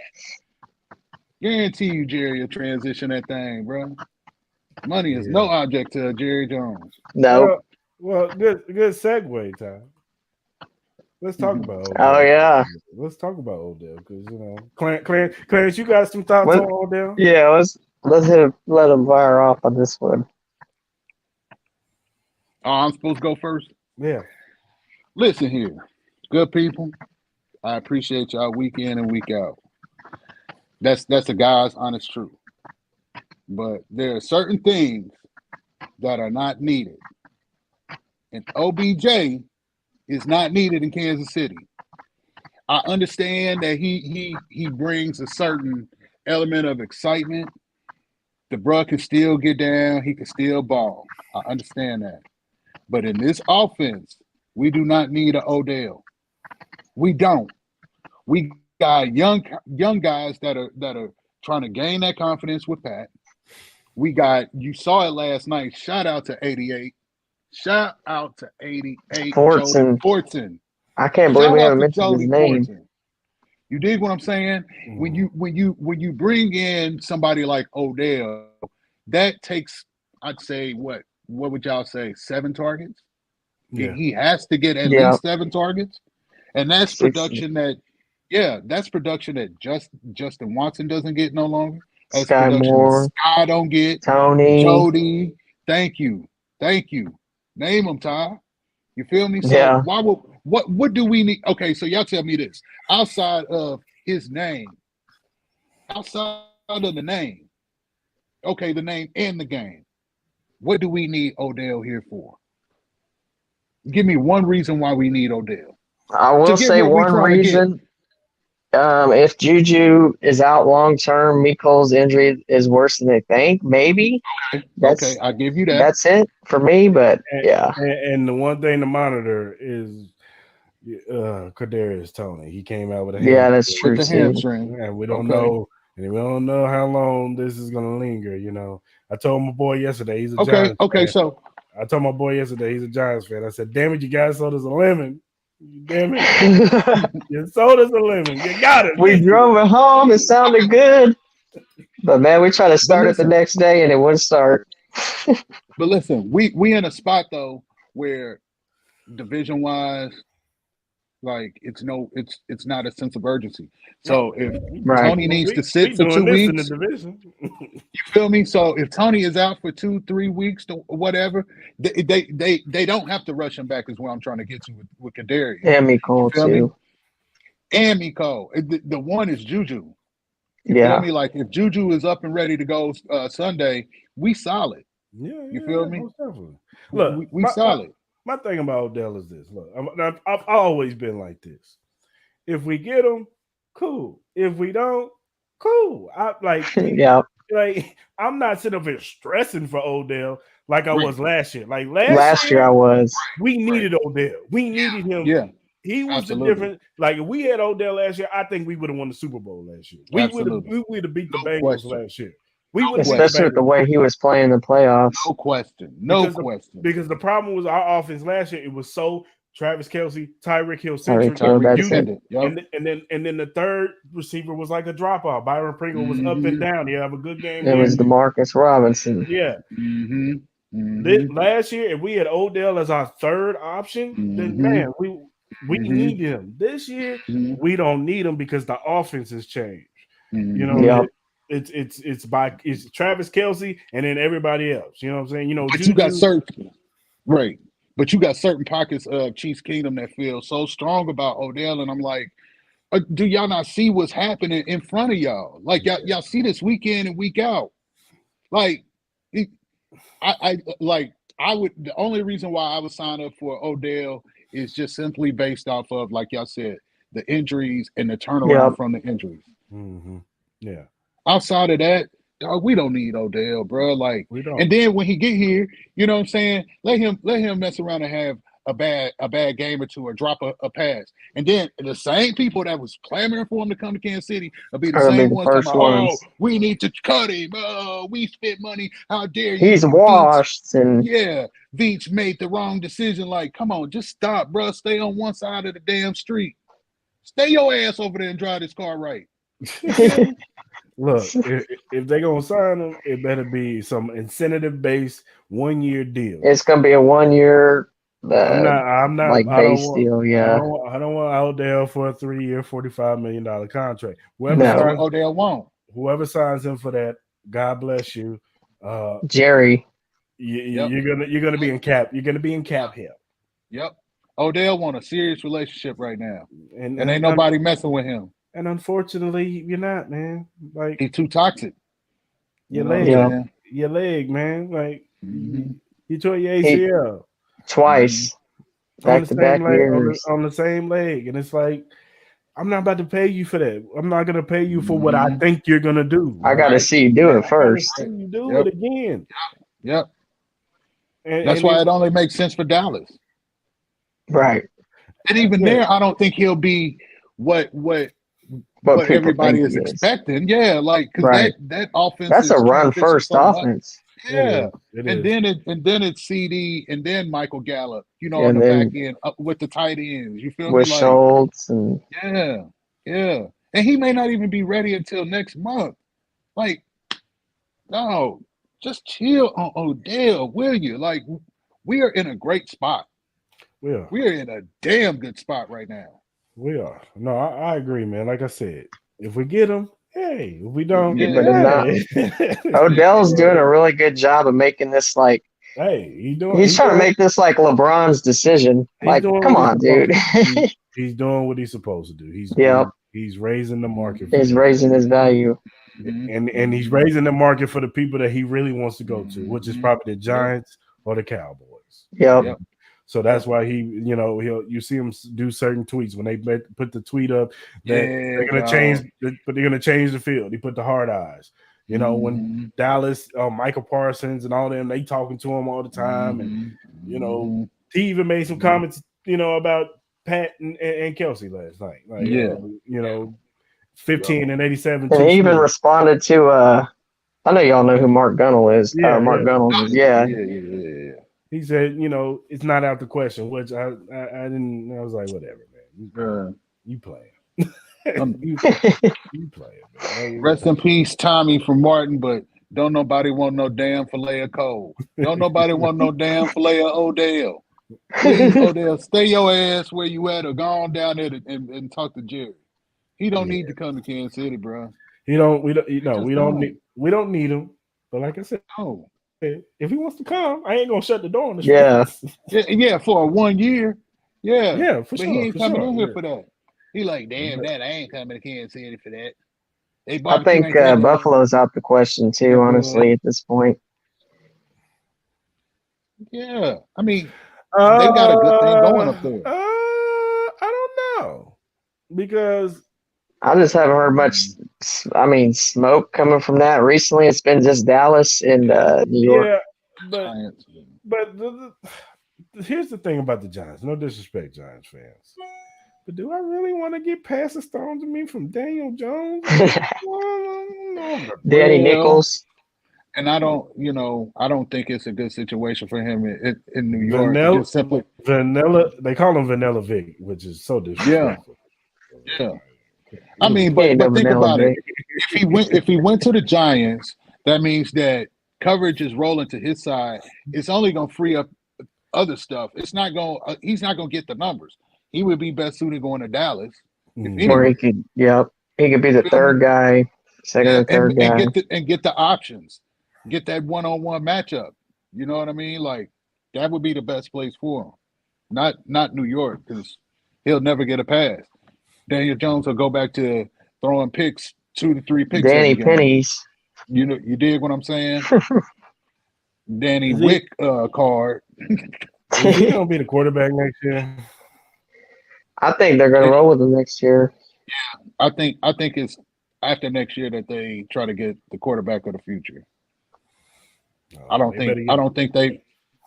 Guarantee you, Jerry will transition that thing, bro. Money is no object to Jerry Jones. No. Well, good segue, Ty. Let's talk about Odell. Oh, yeah. Let's talk about Odell because, Clarence, you got some thoughts on Odell? Yeah, let him fire off on this one. Oh, I'm supposed to go first? Yeah. Listen here, good people. I appreciate y'all week in and week out. That's a guy's honest truth. But there are certain things that are not needed. And OBJ is not needed in Kansas City. I understand that he brings a certain element of excitement. The bruh can still get down. He can still ball. I understand that. But in this offense, we do not need an Odell. We don't. We got young guys that are trying to gain that confidence with Pat. You saw it last night. Shout out to 88. Shout out to 88. Fortson. I can't believe we haven't mentioned his name. Fortson. You dig what I'm saying? Mm-hmm. When you bring in somebody like Odell, that takes, I'd say, what would y'all say, 7 targets? Yeah. He has to get at least 7 targets. And that's production that's production that Justin Watson doesn't get no longer. That's Sky Moore. Sky don't get. Tony. Jody. Thank you. Name them, Ty. You feel me? So what do we need? Okay, so y'all tell me this. Outside of his name, outside of the name, okay, the name and the game, what do we need Odell here for? Give me one reason why we need Odell. I will say one reason. If Juju is out long term, Mikol's injury is worse than they think. Maybe. Okay, I'll give you that. That's it for me. But and the one thing to monitor is Kadarius Toney. He came out with a hamstring. Yeah, that's true too. And we don't know. And we don't know how long this is going to linger. I told my boy yesterday he's a Giants fan. So I told my boy yesterday he's a Giants fan. I said, "Damn it, you guys sold us a lemon. Damn it, you sold us a lemon. You got it." We drove it home. It sounded good, but man, we tried to start it the next day and it wouldn't start. But listen, we in a spot though where division wise, like it's not a sense of urgency. So if Tony needs to sit for 2 weeks, in the division. You feel me? So if Tony is out for 2-3 weeks to whatever, they don't have to rush him back. Is what I'm trying to get to with Kadarius. And Mikol too. And Mikol. The one is Juju. You feel me? Like if Juju is up and ready to go Sunday, we solid. You feel me? Most definitely. Look, we solid. My thing about Odell is this. Look, I've always been like this. If we get him, cool. If we don't, cool. Like I'm not sitting up here stressing for Odell like I was last year. Like last year I was. We needed Odell. We needed him. Yeah. He was the difference. Like if we had Odell last year, I think we would have won the Super Bowl last year. We would have beat the Bengals last year. We would, especially with the way he was playing in the playoffs. No question. Because the problem was our offense last year. It was so Travis Kelce, Tyreek Hill centric, and then the third receiver was like a drop off. Byron Pringle was up and down. He have a good game. It was Demarcus Robinson. Yeah. Last year, if we had Odell as our third option, then man, we need him. This year, we don't need him because the offense has changed. You know, it's Travis Kelce and then everybody else. You know what I'm saying? You know, but you got certain But you got certain pockets of Chiefs Kingdom that feel so strong about Odell, and I'm like, do y'all not see what's happening in front of y'all? Like y'all see this week in and week out. Like, I would. The only reason why I would sign up for Odell is just simply based off of, like y'all said, the injuries and the turnaround from the injuries. Yeah. Outside of that, dog, we don't need Odell, bro. Like, we don't. And then when he get here, you know what I'm saying? Let him mess around and have a bad game or two or drop a pass. And then the same people that was clamoring for him to come to Kansas City will be the same ones talking about, oh, we need to cut him. Oh, we spent money. How dare you? He's washed. Veach made the wrong decision. Like, come on, just stop, bro. Stay on one side of the damn street. Stay your ass over there and drive this car right. Look, if they're gonna sign him, it better be some incentive-based 1-year deal. It's gonna be a 1-year. I'm not like base deal. Yeah, I don't want Odell for a 3-year, $45 million contract. Odell won't. Whoever signs him for that, God bless you, Jerry. You're gonna be in cap. You're gonna be in cap hell. Yep. Odell want a serious relationship right now, and ain't nobody messing with him. And unfortunately, you're not, man. Like, he's too toxic. Your leg, man. Like you tore your ACL twice, back to back years on the same leg, and it's like, I'm not about to pay you for that. I'm not gonna pay you for what I think you're gonna do. I gotta see you do it first. You do it again. Yep. And that's why it only makes sense for Dallas. Right. And even there, I don't think he'll be what everybody is expecting. Yeah, like because that offense. That's a run first offense. Yeah, and then it's CD and then Michael Gallup. You know, on the back end with the tight ends. You feel me? With Schultz and yeah, and he may not even be ready until next month. Like, no, just chill on Odell, will you? Like, we are in a great spot. We are in a damn good spot right now. We are. No, I agree, man. Like I said, if we get him, hey. If we don't, Odell's doing a really good job of making this like. Hey, he's trying to make this like LeBron's decision. Like, come on, dude. He's doing what he's supposed to do. He's raising the market. He's raising his value. And he's raising the market for the people that he really wants to go to, which is probably the Giants or the Cowboys. Yep. So that's why you see him do certain tweets when they put the tweet up that they're gonna change, but they're gonna change the field. He put the hard eyes. You know, when Dallas, Michael Parsons and all them, they talking to him all the time, and he even made some comments, about Pat and Kelce last night. Like, 15 and 87. And he even responded to I know y'all know who Mark Gunnell is. Mark Gunnell is, yeah. He said, it's not out the question, which I didn't. I was like, whatever, man. You playing. you playing, man. Rest in peace, Tommy from Martin, but don't nobody want no damn filet of Cole. Don't nobody want no damn filet of Odell. Please, Odell, stay your ass where you at or go on down there and talk to Jerry. He don't need to come to Kansas City, bro. We don't need him. But like I said, if he wants to come, I ain't gonna shut the door on the street. Yeah, for 1 year. Yeah, for sure. But he ain't coming in here for that. He like, damn that, I ain't coming to Kansas City for that. Hey, I barbecue think ain't taking long. Buffalo's out the question too. Buffalo. Honestly, at this point, Yeah, I mean, they got a good thing going up there. I don't know because I just haven't heard much. I mean, smoke coming from that recently. It's been just Dallas and New York. yeah, but Giants. but here's the thing about the Giants. No disrespect, Giants fans, but do I really want to get passes thrown to me from Daniel Jones? Danny Well, Nichols. and I don't think it's a good situation for him in New York. Vanilla, Just simply, Vanilla. They call him Vanilla Vic, which is so yeah, disrespectful. yeah. I mean, He ain't no but think vanilla about it. Vic. If he went to the Giants, that means that coverage is rolling to his side. It's only going to free up other stuff. It's not going. He's not going to get the numbers. He would be best suited going to Dallas, if Mhm. Or he anyone. could, yep, he could be the Feel third me? guy, second Yeah, or third guy. get the options, get that one-on-one matchup. You know what I mean? Like that would be the best place for him. Not New York because he'll never get a pass. Daniel Jones will go back to throwing picks, 2 to 3 picks every Danny game. Pennies. You know, you dig what I'm saying? Danny Is he, Wick card. is he gonna be the quarterback next year? I think they're going to roll with him next year. I think it's after next year that they try to get the quarterback of the future. I don't They better think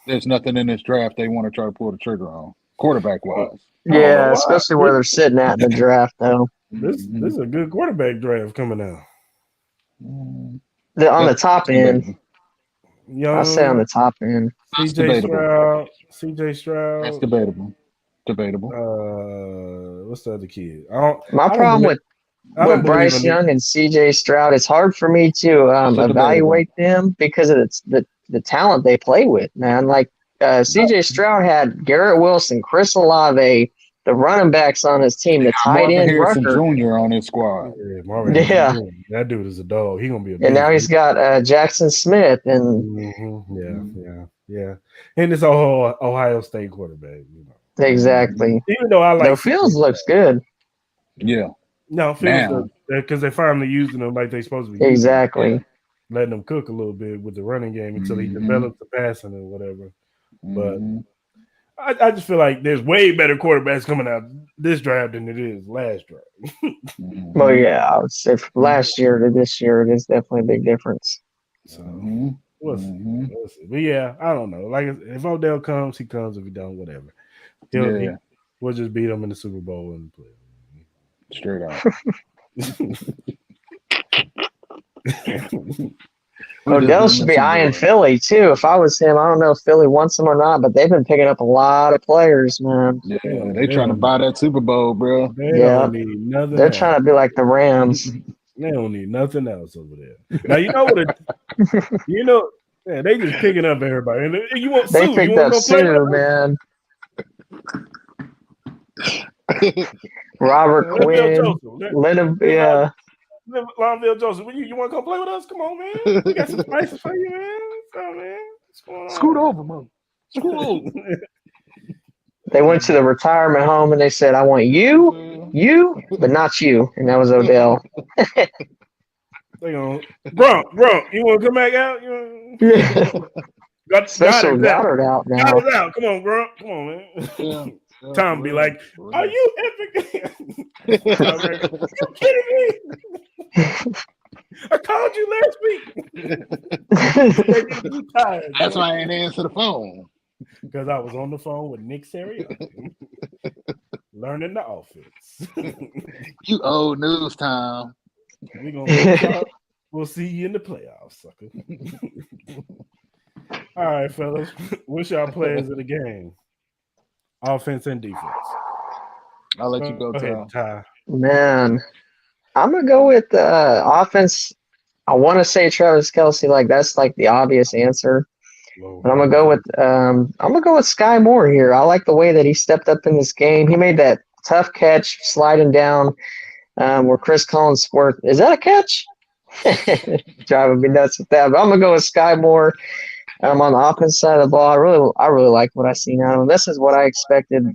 there's nothing in this draft they want to try to pull the trigger on quarterback wise. I don't know Yeah, why. especially where they're sitting at in the draft, though. This is a good quarterback draft coming out. On the top end, I say on Young, the top end. That's CJ debatable. Stroud, CJ That's Stroud. Debatable. What's the other kid? I My don't problem believe. I don't with believe Bryce in it. Young and CJ Stroud, it's hard for me to Also debatable. evaluate them because of the talent they play with, man. Like CJ Stroud had Garrett Wilson, Chris Olave, the running backs on his team, the tight Marvin end Harrison Rucker. Jr. on his squad. Yeah, Marvin Harrison Yeah. Jr. That dude is a dog. He gonna be a And now beast. he's got Jackson Smith and Yeah. And it's a whole Ohio State quarterback. You know. exactly. Even though I like Though Fields looks good. Yeah. no Fields because they're finally using them like they're supposed to be using them, Exactly. letting them cook a little bit with the running game until he develops the passing or whatever. But I just feel like there's way better quarterbacks coming out this draft than it is last draft. Well, yeah, I would say from last year to this year, it is definitely a big difference. So we'll see. But yeah, I don't know. Like if Odell comes, he comes. If he don't, whatever. We'll just beat him in the Super Bowl and play. Straight out. Odell should be eyeing Philly too. If I was him, I don't know if Philly wants him or not, but they've been picking up a lot of players, man. Yeah, they trying to buy that Super Bowl, bro. They don't need nothing. They're trying to be like the Rams. They don't need nothing else over there. Now you know what? Yeah, they just picking up everybody. And you want they Sue? picked You want up to go play Sue, man. Robert Quinn, Linda, yeah. Lonville Joseph, you want to come play with us? Come on, man. We got some spices for you, man. What's up, man? What's going on? Scoot over, man. Scoot over. They went to the retirement home and they said, I want you, but not you. And that was Odell. They going, Bronk, you want to come back out? Got Special Goddard out now. Goddard out. Come on, Bronk. Come on, man. Tom be like, are you epic? You kidding me? I called you last week. That's why I ain't answer the phone. Because I was on the phone with Nick Sirianni. Learning the offense. You old news, Tom. We'll see you in the playoffs, sucker. All right, fellas. What's y'all players of the game? Offense and defense. I'll let you go, Ty. Man, I'm gonna go with offense. I want to say Travis Kelce, like that's like the obvious answer. But I'm gonna go with Sky Moore here. I like the way that he stepped up in this game. He made that tough catch sliding down where Chris Collinsworth. Is that a catch? Driving me nuts with that. But I'm gonna go with Sky Moore. On the offense side of the ball, I really like what I seen out of him. This is what I expected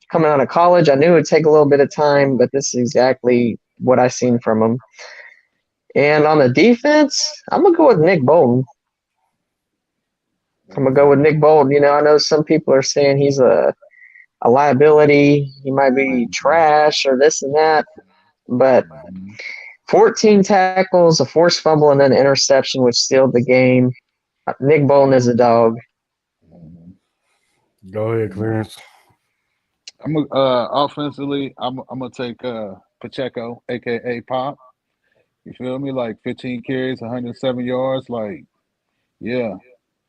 coming out of college. I knew it would take a little bit of time, but this is exactly what I seen from him. And on the defense, I'm gonna go with Nick Bolton. I'm gonna go with Nick Bolton. You know, I know some people are saying he's a liability. He might be trash or this and that, but 14 tackles, a forced fumble, and then an interception, which sealed the game. Nick Bolton is a dog. Go ahead, Clarence. Offensively, I'm gonna take Pacheco, aka Pop. You feel me? Like 15 carries, 107 yards. Like, yeah,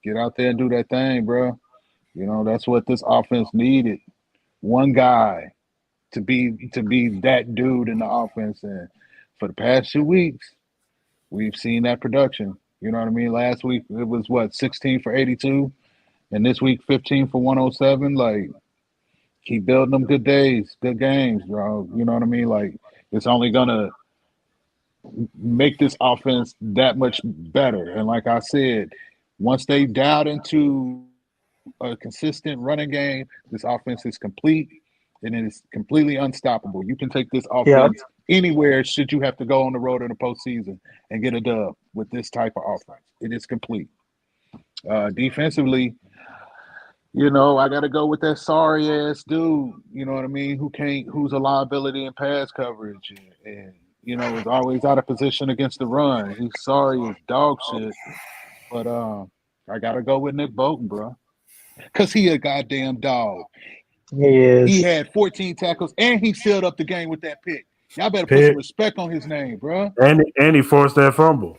get out there and do that thing, bro. You know, that's what this offense needed. One guy to be that dude in the offense. And for the past 2 weeks, we've seen that production. You know what I mean? Last week it was 16 for 82, and this week 15 for 107. Like, keep building them good days, good games, bro. You know what I mean? Like, it's only gonna make this offense that much better. And like I said, once they dialed into a consistent running game, this offense is complete and it is completely unstoppable. You can take this offense anywhere should you have to go on the road in the postseason and get a dub with this type of offense. It is complete. Defensively, you know, I got to go with that sorry ass dude. You know what I mean? Who's a liability in pass coverage and you know, is always out of position against the run. He's sorry as dog shit. But I got to go with Nick Bolton, bro. Because he a goddamn dog. He is. He had 14 tackles, and he sealed up the game with that pick. Y'all better put some respect on his name, bro. And he forced that fumble.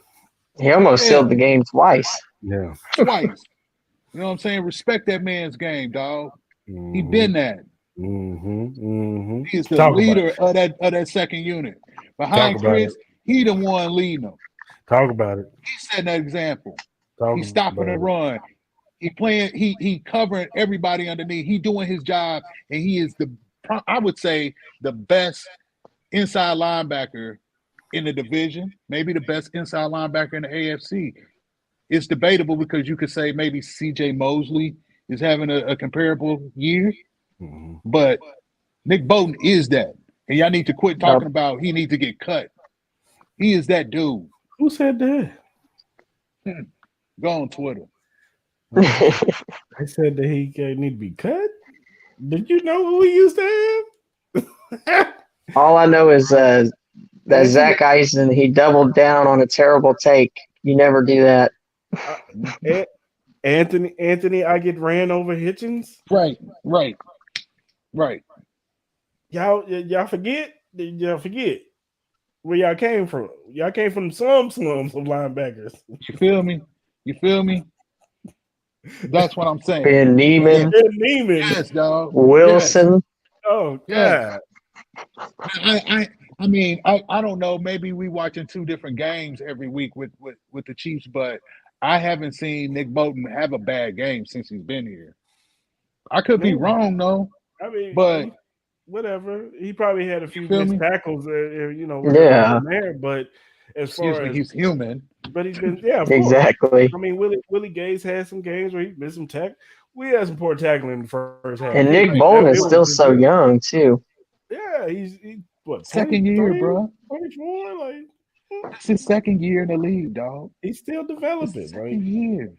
He almost sealed the game twice. Yeah. Twice. You know what I'm saying? Respect that man's game, dog. Mm-hmm. He been that. Mm-hmm. Mm-hmm. He is the leader of that second unit. Behind Cris, he the one leading them. Talk about it. He's setting that example. He's stopping the run. He playing. He covering everybody underneath. He doing his job, and he is I would say the best inside linebacker in the division. Maybe the best inside linebacker in the AFC. It's debatable because you could say maybe C.J. Mosley is having a comparable year, but Nick Bolton is that. And y'all need to quit talking about he needs to get cut. He is that dude. Who said that? Go on Twitter. I said that he need to be cut. Did you know who he used to have? All I know is that Zach Eisen, he doubled down on a terrible take. You never do that. Anthony, I get ran over Hitchens. Right. Y'all forget where y'all came from. Y'all came from some slums of linebackers. You feel me? That's what I'm saying. Ben Neiman. Yes, dog. Wilson. Yes. Oh, yeah. I mean, I don't know. Maybe we watching two different games every week with the Chiefs, but I haven't seen Nick Bolton have a bad game since he's been here. I could be wrong, though. I mean, but whatever. He probably had a few missed tackles, there, but as far as he's human. But he's been, exactly. I mean, Willie Gates had some games where he missed some tackle. We had some poor tackling in the first half. And Nick Bolton is still so young, too. Yeah, he's what, second year, bro. 24, like it's his second year in the league, dog. He's still developing, second year.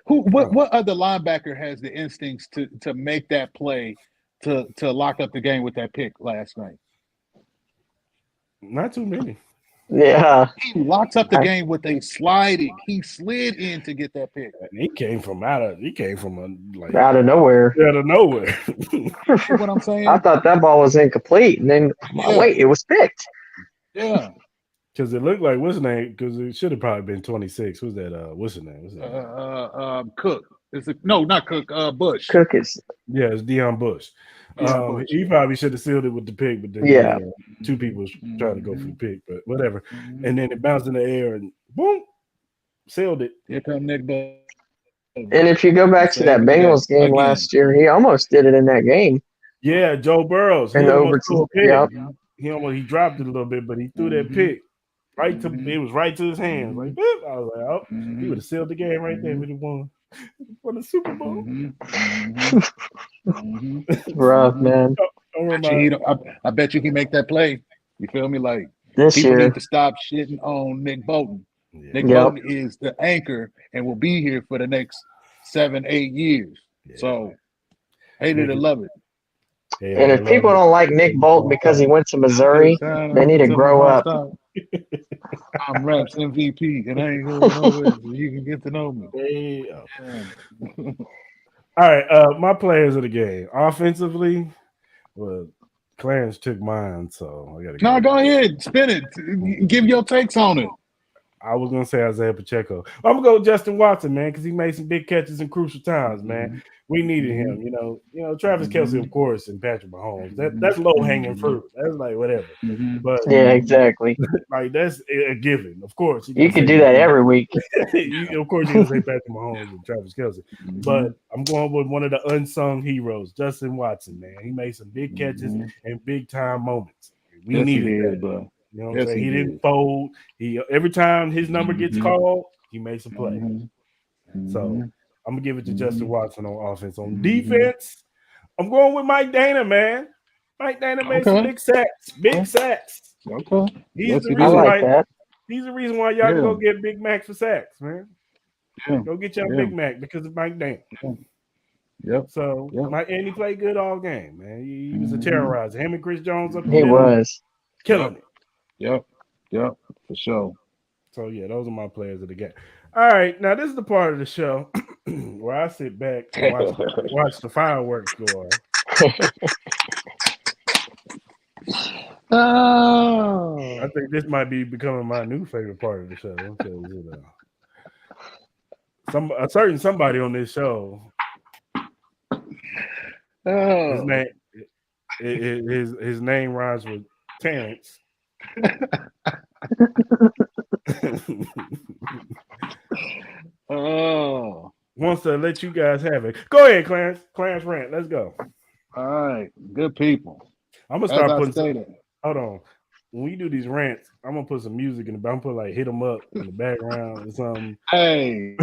What other linebacker has the instincts to make that play to lock up the game with that pick last night? Not too many. Yeah. He locks up the game with a sliding. He slid in to get that pick. And he came from out of nowhere. Out of nowhere. You know what I'm saying? I thought that ball was incomplete, and then wait, it was picked. Yeah. Because it looked like what's his name? Because it should have probably been 26. Who's that? What's his name? Cook. Not Cook. Bush. Cook is. Yeah, it's Deion Bush. Bush. He probably should have sealed it with the pick, but then two people was trying to go for the pick, but whatever. And then it bounced in the air and boom, sealed it. Here come Nick Bolton. And if you go back to that Bengals game last year, he almost did it in that game. Yeah, Joe Burrows. And overtime. He dropped it a little bit, but he threw that pick it was right to his hands. Like, boop. I was like, he would have sealed the game right there if he won the Super Bowl. Rough, man. I bet you he make that play. You feel me? Like This People year. need to stop shitting on Nick Bolton. Yeah. Nick Bolton is the anchor and will be here for the next 7-8 years. Yeah. So, hate it or Nick- love it. Yeah, And if people don't like Nick Bolton because he went to Missouri, they need to grow up. I'm Raps MVP, and I ain't going nowhere, so you can get to know me. Yeah. All right, my players of the game. Offensively, well, Clarence took mine, so I got to go ahead, spin it. Give your takes on it. I was gonna say Isaiah Pacheco. I'm gonna go with Justin Watson, man, because he made some big catches in crucial times, man. We needed him, you know. Travis Kelce, of course, and Patrick Mahomes. That's low hanging fruit. That's like whatever. But Yeah, exactly. like that's a given. Of course, You could do that every week. Of course, you can say Patrick Mahomes and Travis Kelce. But I'm going with one of the unsung heroes, Justin Watson, man. He made some big catches and big time moments. We needed that, bro. You know what I'm saying? He didn't fold. He every time his number gets called, he makes a play. So I'm gonna give it to Justin Watson on offense. On defense, I'm going with Mike Dana, man. Mike Dana made some big sacks. Big sacks. Okay. He's the I reason like why that. he's the reason why y'all can go get Big Mac for sacks, man. Yeah. Go get y'all Big Mac because of Mike Dana. Yep. So and he played good all game, man. He was a terrorizer. Him and Chris Jones up the He middle, was killing it. Yep, for sure. So yeah, those are my players of the game. All right, now this is the part of the show where I sit back and watch the fireworks go off. Oh, I think this might be becoming my new favorite part of the show. I'll tell you that. A certain somebody on this show. His name rhymes with Terrence. Wants to let you guys have it. Go ahead, Clarence. Clarence rant. Let's go. All right, good people. I'm gonna start putting. Hold on. When we do these rants, I'm gonna put some music in the back. I'm gonna put like "Hit 'Em Up" in the background or something. Hey,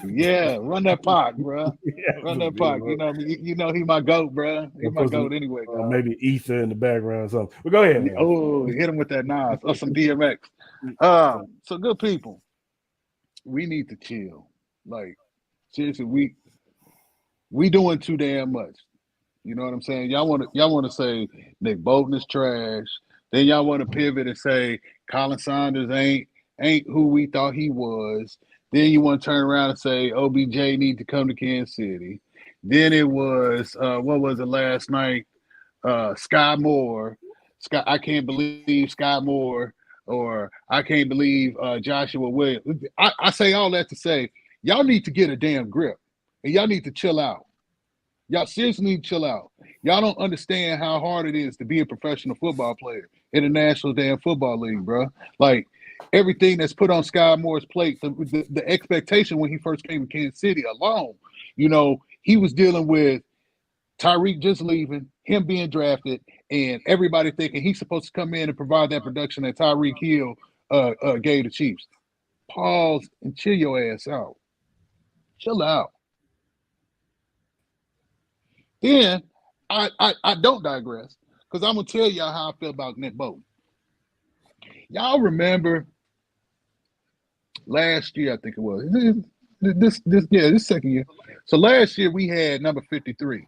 yeah, run that park, bro. Run that park. You know he my goat, bro. He my goat anyway. Maybe Ether in the background or something. But go ahead. Man. Oh, hit him with that Nas or some DMX. So good people, we need to chill. Like seriously, we doing too damn much. You know what I'm saying? Y'all want to say Nick Bolton is trash. Then y'all want to pivot and say Colin Sanders ain't who we thought he was. Then you want to turn around and say OBJ need to come to Kansas City. Then it was what was it last night? Sky Moore. I can't believe Sky Moore, or I can't believe Joshua Williams. I say all that to say y'all need to get a damn grip and y'all need to chill out. Y'all seriously need to chill out. Y'all don't understand how hard it is to be a professional football player in the National Damn Football League, bro. Like everything that's put on Sky Moore's plate, the expectation when he first came to Kansas City alone, he was dealing with Tyreek just leaving, him being drafted, and everybody thinking he's supposed to come in and provide that production that Tyreek Hill gave the Chiefs. Pause and chill your ass out. Chill out. Then I don't digress because I'm gonna tell y'all how I feel about Nick Bolton. Y'all remember last year? I think it was this second year. So last year we had number 53.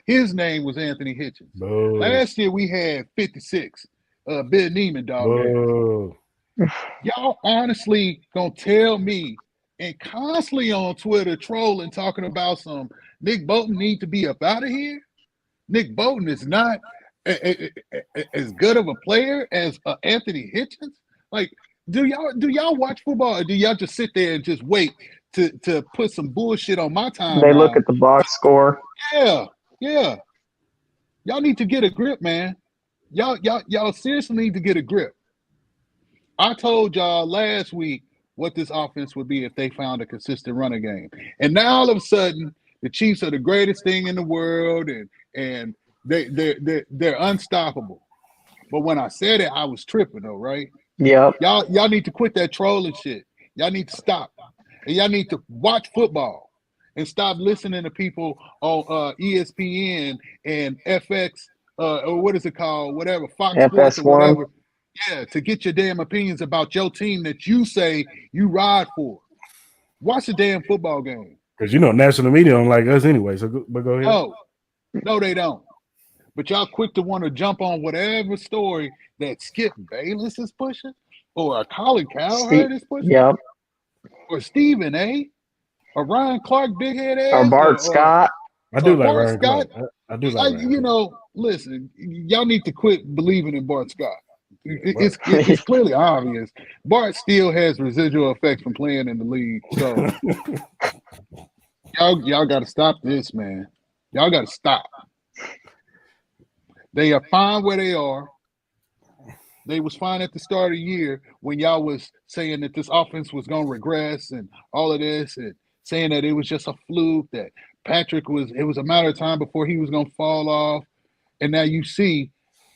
His name was Anthony Hitchens. Boo. Last year we had 56. Bill Neiman, dog. Y'all honestly gonna tell me and constantly on Twitter trolling, talking about some Nick Bolton need to be up out of here? Nick Bolton is not as good of a player as Anthony Hitchens. Like, do y'all watch football, or do y'all just sit there and just wait to put some bullshit on my time? They look at the box score. Yeah. Y'all need to get a grip, man. Y'all seriously need to get a grip. I told y'all last week what this offense would be if they found a consistent running game. And now all of a sudden, the Chiefs are the greatest thing in the world, and they're unstoppable. But when I said it, I was tripping though, right? Yeah. Y'all need to quit that trolling shit. Y'all need to stop. And y'all need to watch football and stop listening to people on ESPN and FX or what is it called? Whatever, Fox Sports or whatever. Yeah, to get your damn opinions about your team that you say you ride for. Watch the damn football game. Because national media don't like us anyway. So, go ahead. No, they don't. But y'all quick to want to jump on whatever story that Skip Bayless is pushing, or a Colin Cowherd is pushing, Yep. or Stephen A, or Ryan Clark, big head ass, Or Bart Scott. I do like Bart Ryan Scott. Clark. I do like Ryan. Listen, y'all need to quit believing in Bart Scott. It's clearly obvious. Bart still has residual effects from playing in the league. So y'all got to stop this, man. Y'all got to stop. They are fine where they are. They was fine at the start of the year when y'all was saying that this offense was going to regress and all of this, and saying that it was just a fluke, that it was a matter of time before he was going to fall off. And now you see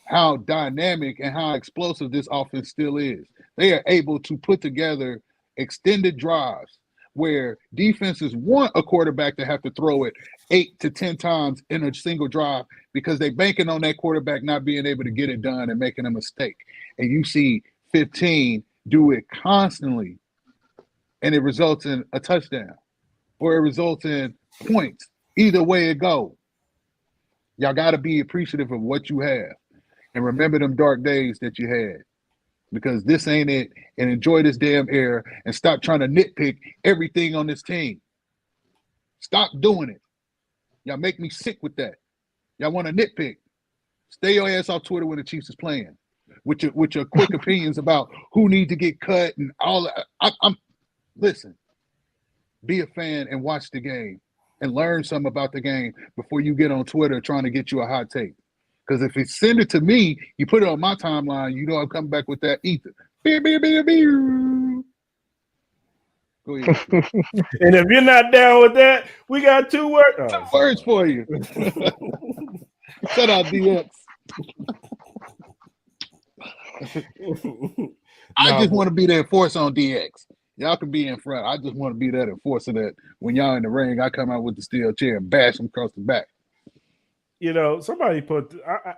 how dynamic and how explosive this offense still is. They are able to put together extended drives where defenses want a quarterback to have to throw it 8 to 10 times in a single drive because they're banking on that quarterback not being able to get it done and making a mistake. And you see 15 do it constantly, and it results in a touchdown or it results in points. Either way it goes. Y'all got to be appreciative of what you have and remember them dark days that you had, because this ain't it, and enjoy this damn era and stop trying to nitpick everything on this team. Stop doing it. Y'all make me sick with that. Y'all want to nitpick. Stay your ass off Twitter when the Chiefs is playing with your quick opinions about who need to get cut and all that. Listen, be a fan and watch the game and learn something about the game before you get on Twitter trying to get you a hot take. Because if you send it to me, you put it on my timeline, I'm coming back with that ether. Beer, beer, beer, beer. Go ahead. And if you're not down with that, we got 2 words. Two words for you. Shut out, DX. I just want to be the enforcer on DX. Y'all can be in front. I just want to be that enforcer that when y'all in the ring, I come out with the steel chair and bash them across the back. Somebody put. I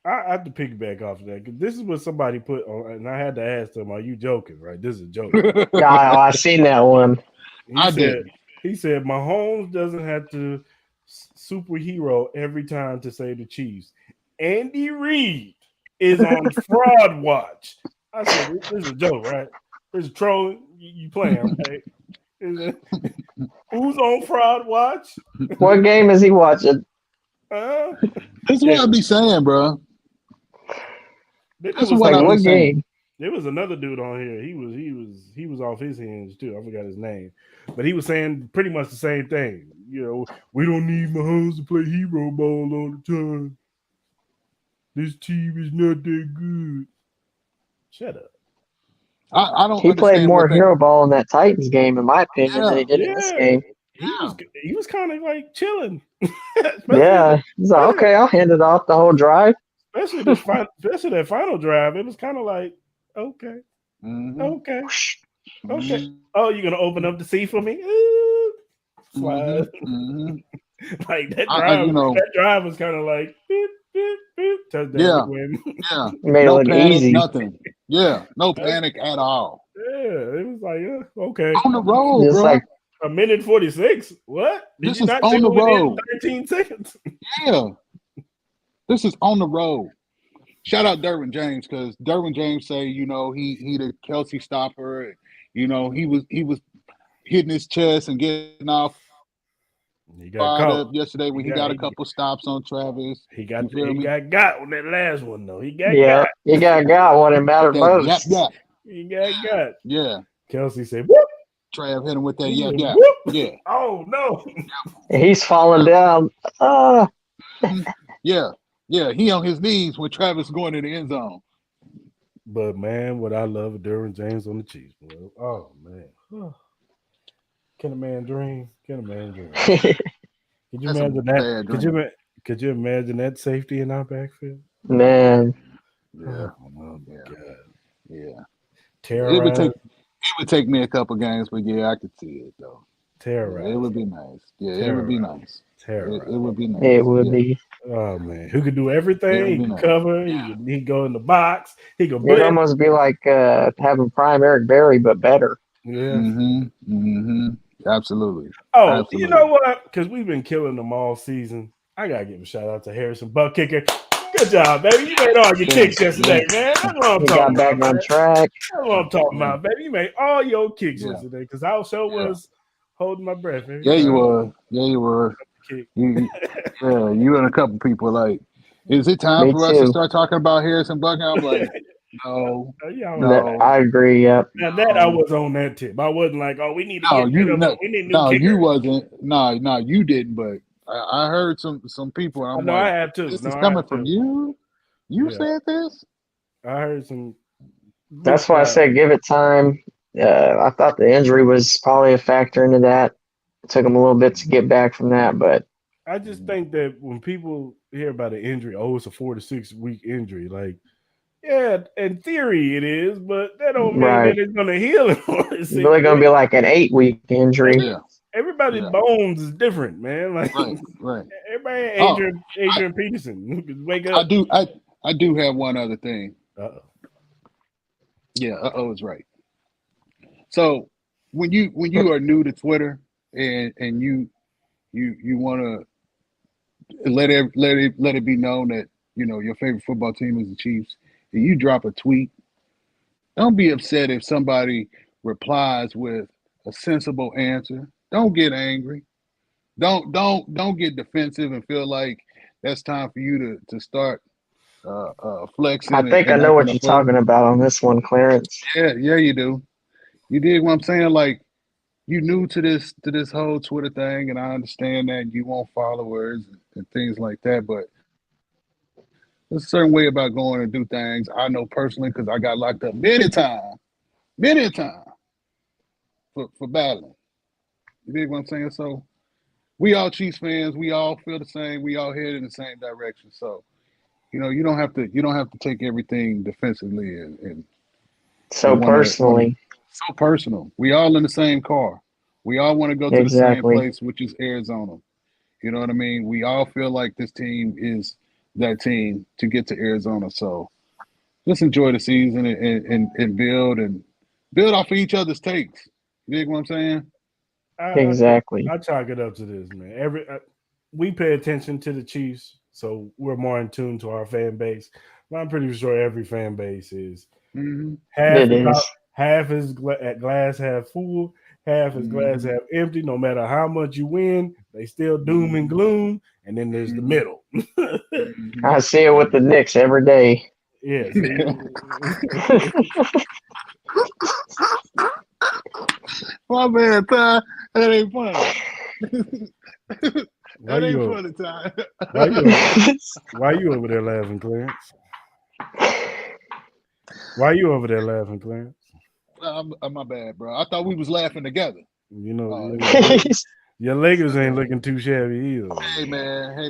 have to piggyback off of that because this is what somebody put on, and I had to ask them, "Are you joking? Right? This is a joke." Yeah, I seen that one. He said Mahomes doesn't have to superhero every time to save the Chiefs. Andy Reid is on fraud watch. I said, "This is a joke, right? This is trolling. You playing, right? Who's on fraud watch? What game is he watching?" This is what I be saying, bro. This was what I what be saying. game? There was another dude on here. He was off his hinge too. I forgot his name, but he was saying pretty much the same thing. We don't need Mahomes to play hero ball all the time. This team is not that good. Shut up. I don't. He played more hero ball in that Titans game, in my opinion, than he did in this game. He was kind of like chilling. Yeah, he's like, okay, I'll hand it off the whole drive. Especially that final drive, it was kind of like, okay, okay. Oh, you're gonna open up the seat for me? Slide. Like that drive. That drive was kind of like, beep, beep, beep, touchdown win. Yeah, made no it look panic, easy. nothing. Yeah, no panic at all. Yeah, it was like, okay. On the road, Just bro. like A minute 46. What? Did This you is not on take the it within road. 13 seconds? Yeah. This is on the road. Shout out Derwin James, because Derwin James say, he the Kelsey stopper. He was hitting his chest and getting off He got fired caught up yesterday when he got a couple stops on Travis. He got on that last one though. He got he got what it mattered most. Yap. He got. Yeah. Kelsey said, "Whoop." Trav hit him with that yap. Whoop. Yeah. Oh no. He's falling down. Yeah. He on his knees when Travis going in the end zone. But man, what I love is Derwin James on the Chiefs, bro. Oh man. Can a man dream? Could you imagine that? Could you imagine that safety in our backfield? Man. Yeah. Oh my God. Yeah. Terrorize. It would take me a couple games, but yeah, I could see it though. Terrorize. It would be nice. Yeah, it would be nice. Terrorize. It would be nice. It would Yeah. be. Oh man, who could do It everything? would He be could nice. cover. He go in the box. He could It'd blitz. almost be like having prime Eric Berry, but better. Yeah. Absolutely. Oh, Absolutely. you know what? Because we've been killing them all season. I gotta give a shout out to Harrison Buck Kicker. Good job, baby. You made all your kicks yesterday, man. That's what I'm He talking got back about. on Man. track. That's what I'm talking about, baby. You made all your kicks Yeah. yesterday because I also was holding my breath. Every Yeah, you time. were. Yeah, you were. Kick. You and a couple people like, is it time Me for us to too. start talking about Harrison Buck? I'm like, no. Yeah, No. I agree. Yep. now that I was on that tip. I wasn't like, oh, we need to No, get you rid of no, him. We need a new no, kicker. you wasn't. No, you didn't. But I heard some people, and I I'm know I like, have too. this No, is I coming have from too. you. You Yeah. said this. I heard some. That's why I said give it time. I thought the injury was probably a factor into that. It took him a little bit to get back from that, but I just think that when people hear about an injury, oh, it's a 4 to 6 week injury. Like, yeah, in theory it is, but that don't mean right. that it's gonna heal in 4 to 6 It's really going to be weeks. like an 8-week injury. Yeah, Everybody's Yeah. bones is different, man. Like right. everybody, Oh, Adrian Peterson, wake I up. do have one other thing. Uh-oh. Yeah, is right. So when you are new to Twitter and you want to let it be known that your favorite football team is the Chiefs, and you drop a tweet, don't be upset if somebody replies with a sensible answer. Don't get angry. Don't get defensive and feel like that's time for you to start flexing. I think I and know what acting you're a fool. talking about on this one, Clarence. Yeah, you do. You dig what I'm saying? Like, you new to this whole Twitter thing, and I understand that you want followers and things like that, but there's a certain way about going and do things. I know personally because I got locked up many a time for battling. You dig what I'm saying? So we all Chiefs fans, we all feel the same, we all head in the same direction. So, you don't have to take everything defensively and So personally. so personal. We all in the same car. We all want to go to the same Exactly. place, which is Arizona. You know what I mean? We all feel like this team is that team to get to Arizona. So just enjoy the season and build off of each other's takes. You dig what I'm saying? Exactly. I chalk it up to this, man. We pay attention to the Chiefs, so we're more in tune to our fan base. But I'm pretty sure every fan base is half is glass half full, half is glass half empty. No matter how much you win, they still doom and gloom, and then there's the middle. I see it with the Knicks every day. Yes. My man, Ty, that ain't funny. Why That ain't you funny, Ty. why you over there laughing, Clarence? Why you over there laughing, Clarence? My bad, bro. I thought we was laughing together. Your Lakers ain't looking too shabby either. Hey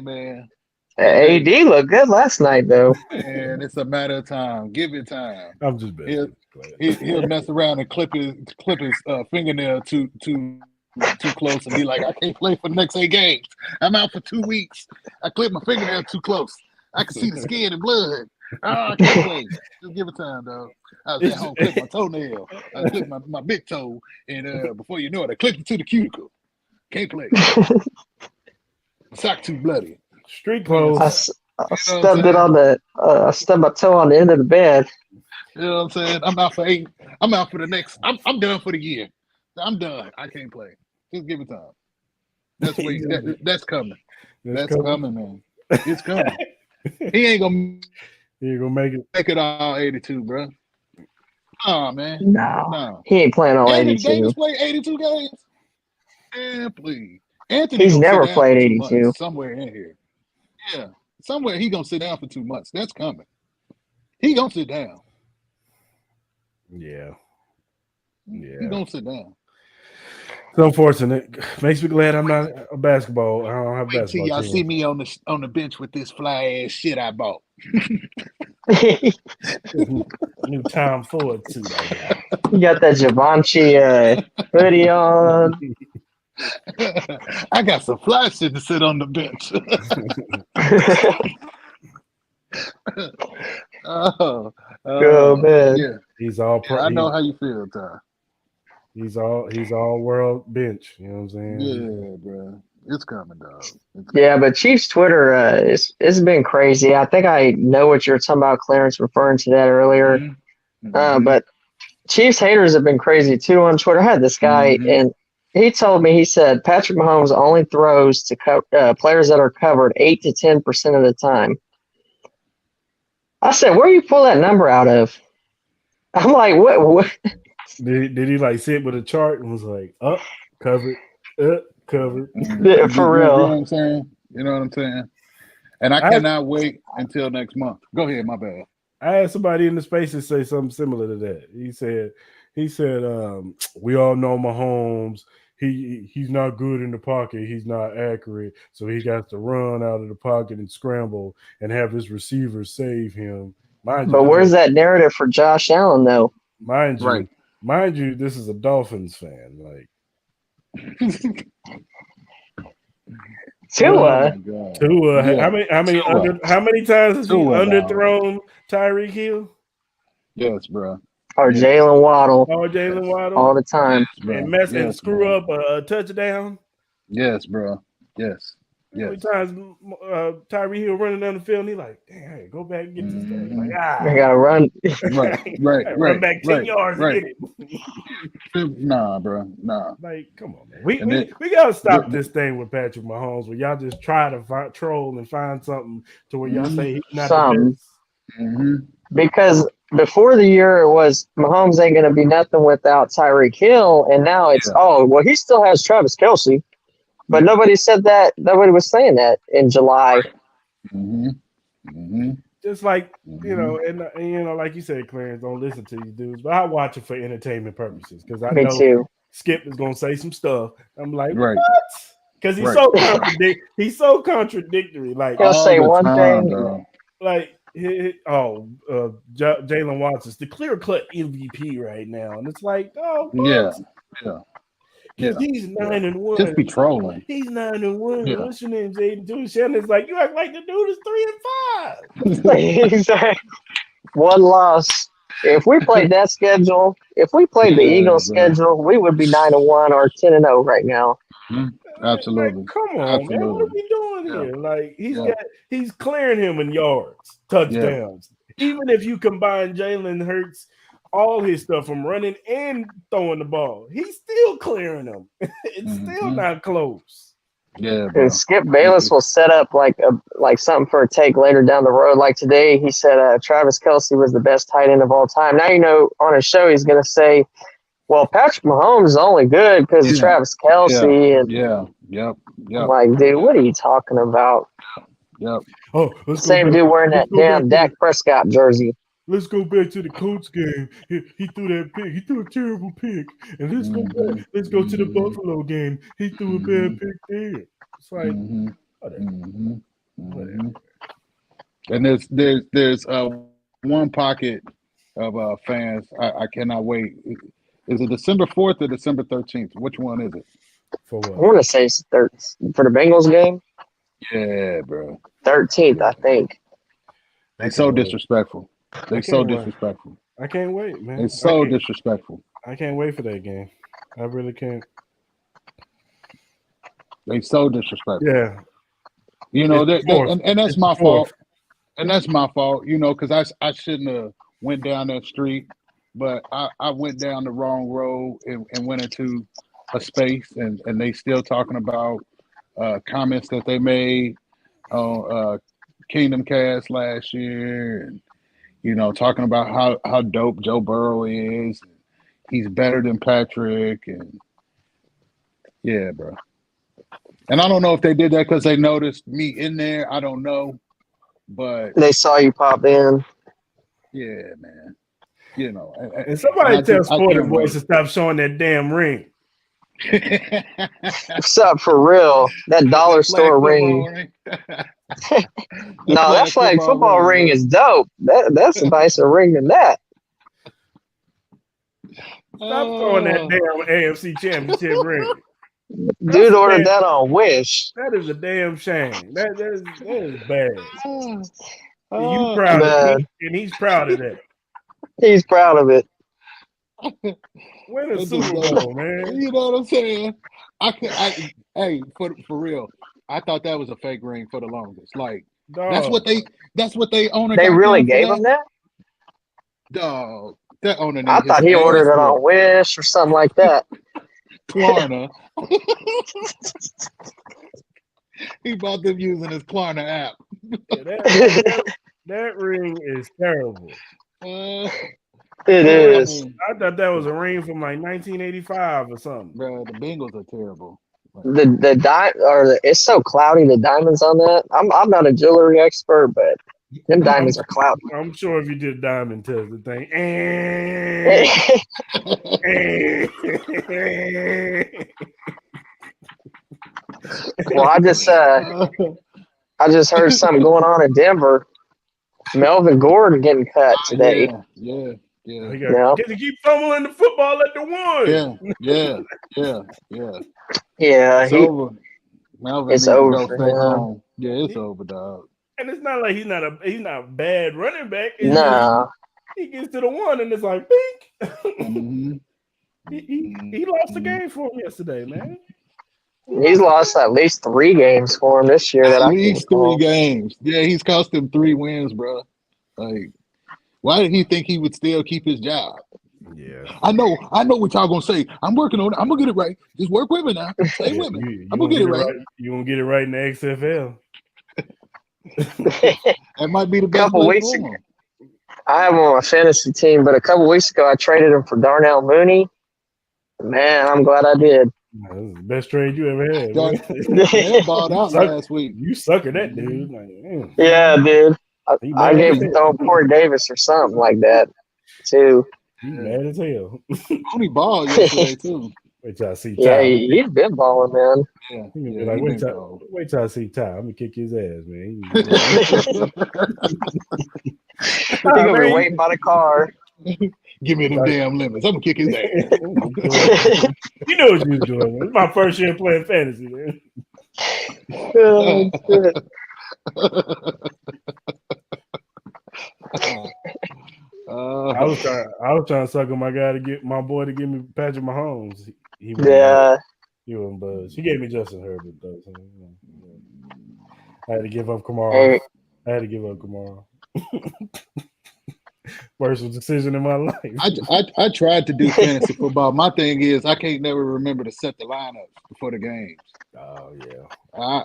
man. AD looked good last night, though. Man, it's a matter of time. Give it time. I'm just betting. He'll mess around and clip his fingernail too close and be like, I can't play for the next 8 games. I'm out for 2 weeks. I clipped my fingernail too close. I can see the skin and blood. I can't play. Just give it time, dog. I was at home clipping my toenail. I clipped my big toe, and before you know it, I clipped it to the cuticle. Can't play. Sock too bloody. Street clothes. I stubbed it on the. I stubbed my toe on the end of the bed. You know what I'm saying? I'm out for 8. I'm out for the next. I'm done for the year. I'm done. I can't play. Just give it time. That's what that's coming. That's coming, man. It's coming. He ain't gonna make it all 82, bro. Oh man. No. He ain't playing all 82. Davis played 82 games. Man, please. Anthony He's never played 82. Somewhere in here. Yeah. Somewhere he gonna sit down for 2 months. That's coming. He gonna sit down. Yeah. He gonna sit down. It's unfortunate. Makes me glad I'm not a basketball. I don't have Wait till basketball. y'all team. see me on the bench with this fly ass shit I bought. New Tom Ford suit. You got that Givenchy hoodie on. I got some fly shit to sit on the bench. Oh man. Yeah. He's all pro. I know how you feel, Ty. He's all world bench. You know what I'm saying? Yeah, bro. It's coming, dog. Yeah, but Chiefs Twitter, it's been crazy. I think I know what you're talking about, Clarence, referring to that earlier. But Chiefs haters have been crazy too on Twitter. I had this guy, and he told me, he said Patrick Mahomes only throws to players that are covered 8 to 10% of the time. I said, where do you pull that number out of? I'm like, what? Did he like sit with a chart and was like, up, covered, covered? Yeah, for real. You know what I'm saying? You know what I'm saying? And I cannot wait until next month. Go ahead, my bad. I had somebody in the spaces say something similar to that. He said, we all know Mahomes. He's not good in the pocket. He's not accurate. So he got to run out of the pocket and scramble and have his receivers save him. But where's that narrative for Josh Allen, though? Mind you, this is a Dolphins fan. Like Tua. Yeah. How many times has he underthrown Tyreek Hill? Yes, bro. Or Jalen Waddle. All the time. Yes, and screw up a touchdown. Yes, bro. Yes. How many times Tyreek Hill running down the field and he's like, damn, hey, go back and get this thing. Like, I gotta run. Right. Run back 10 yards and get it. Nah, bro. Nah. Like, come on, man. We gotta stop this thing with Patrick Mahomes where y'all just try to troll and find something to where y'all say he's not the best. Because before the year it was Mahomes ain't gonna be nothing without Tyreek Hill, and now it's he still has Travis Kelce. But nobody said that. Nobody was saying that in July. Just like, you know, and like you said, Clarence, don't listen to these dudes. But I watch it for entertainment purposes because I know too. Skip is gonna say some stuff. I'm like, what? Because he's so contradictory. Like he'll say one thing. Like Jalen Watson's the clear-cut MVP right now, and it's like, what? Because he's 9-1. Just be trolling. He's 9-1. Yeah. What's your name, Jaden? Shannon's like, you act like the dude is 3-5. Exactly. One loss. If we played that schedule, if we played the Eagles schedule, we would be 9-1 or 10-0 right now. Absolutely. Like, come on, man. What are we doing here? Like he's clearing him in yards, touchdowns. Even if you combine Jalen Hurts, all his stuff from running and throwing the ball, he's still clearing them. It's still not close. Yeah, bro. And Skip Bayless will set up like something for a take later down the road. Like today, he said Travis Kelce was the best tight end of all time. Now on his show he's going to say, "Well, Patrick Mahomes is only good because of Travis Kelce." Yep. I'm like, dude, what are you talking about? Yep. Oh, same dude wearing that damn Dak Prescott jersey. Let's go back to the Colts game. He threw that pick. He threw a terrible pick. And let's go back. Let's go to the Buffalo game. He threw a bad pick there. It's like whatever. And there's one pocket of fans. I cannot wait. Is it December 4th or December 13th? Which one is it? For what? I want to say it's for the Bengals game. Yeah, bro. 13th, I think. They so disrespectful. They so disrespectful. I can't wait, man. It's so disrespectful. I can't wait for that game. I really can't. They so disrespectful. Yeah. You know, and that's my fault. And that's my fault, you know, because I shouldn't have went down that street, but I went down the wrong road and went into a space and they still talking about comments that they made on Kingdom Cast last year and you know, talking about how dope Joe Burrow is. He's better than Patrick. And yeah, bro. And I don't know if they did that because they noticed me in there. I don't know. But they saw you pop in. Yeah, man. You know. And somebody tell Sporty Boys to stop showing that damn ring. What's up for real? That dollar store ring. No, that flag football ring is dope. That's a nicer ring than that. Stop throwing that damn AFC Championship ring. Dude ordered that on Wish. That is a damn shame. That is bad. You Oh, proud of it, and he's proud of that. He's proud of it. Win a Super Bowl, man. You know what I'm saying? Hey, for real. I thought that was a fake ring for the longest. Like that's what they owner. They really gave him that? Dog. That owner. I thought he ordered it on Wish or something like that. Klarna. He bought them using his Klarna app. Yeah, that ring is terrible. It is. I thought that was a ring from like 1985 or something. Bro, the Bengals are terrible. It's so cloudy. The diamonds on that. I'm not a jewelry expert, but them diamonds are cloudy. I'm sure if you did a diamond test, the thing. Well, I just heard something going on in Denver. Melvin Gordon getting cut today. Yeah. Because he keep fumbling the football at the one. Yeah. Yeah, it's over for him. Yeah, it's over, dog. And it's not like he's not a bad running back. He gets to the one and it's like, bink. He lost the game for him yesterday, man. He's lost at least 3 games for him this year. At least 3 games. Yeah, he's cost him 3 wins, bro. Like, why did he think he would still keep his job? Yeah, I know what y'all gonna say. I'm working on it. I'm gonna get it right. Just work with me now. Stay with me. I'm gonna get it right. You gonna get it right in the XFL? That might be the best couple weeks ago. I have him on my fantasy team, but a couple weeks ago I traded him for Darnell Mooney. Man, I'm glad I did. This is the best trade you ever had. Man balled out last week. You sucker that dude. Like, yeah, dude. I gave him to Corey Davis or something like that too. He's mad as hell. Only balled yesterday too. Wait till I see Ty. Yeah, he's been balling, man. Yeah, like, wait till I see Ty. I'm gonna kick his ass, man. He's gonna be waiting by the car. Give me them damn limits. I'm gonna kick his ass. You know what you was doing. It's my first year playing fantasy, man. Oh, shit. I was trying to sucker my guy to get my boy to give me Patrick Mahomes. He wasn't buzz. He gave me Justin Herbert though. So, I had to give up Kamara. Worst decision in my life. I tried to do fantasy football. My thing is I can't never remember to set the lineups before the games. Oh yeah.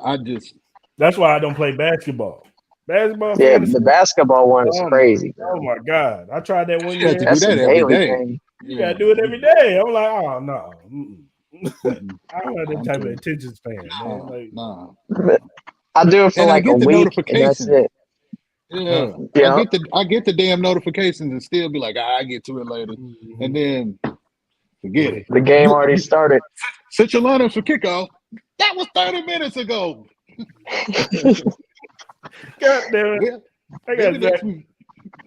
I just that's why I don't play basketball. Basketball. Yeah, the basketball one is crazy. Oh my god! I tried that one year. That's a daily thing. You gotta do it every day. I'm like, oh no. I don't have that type of attention span, man. Like, no. I do it for like a week, and that's it. Yeah. I get the damn notifications and still be like, I get to it later, and then forget it. The game already started. Set your lineup for kickoff. That was 30 minutes ago. God damn it! I got Zach.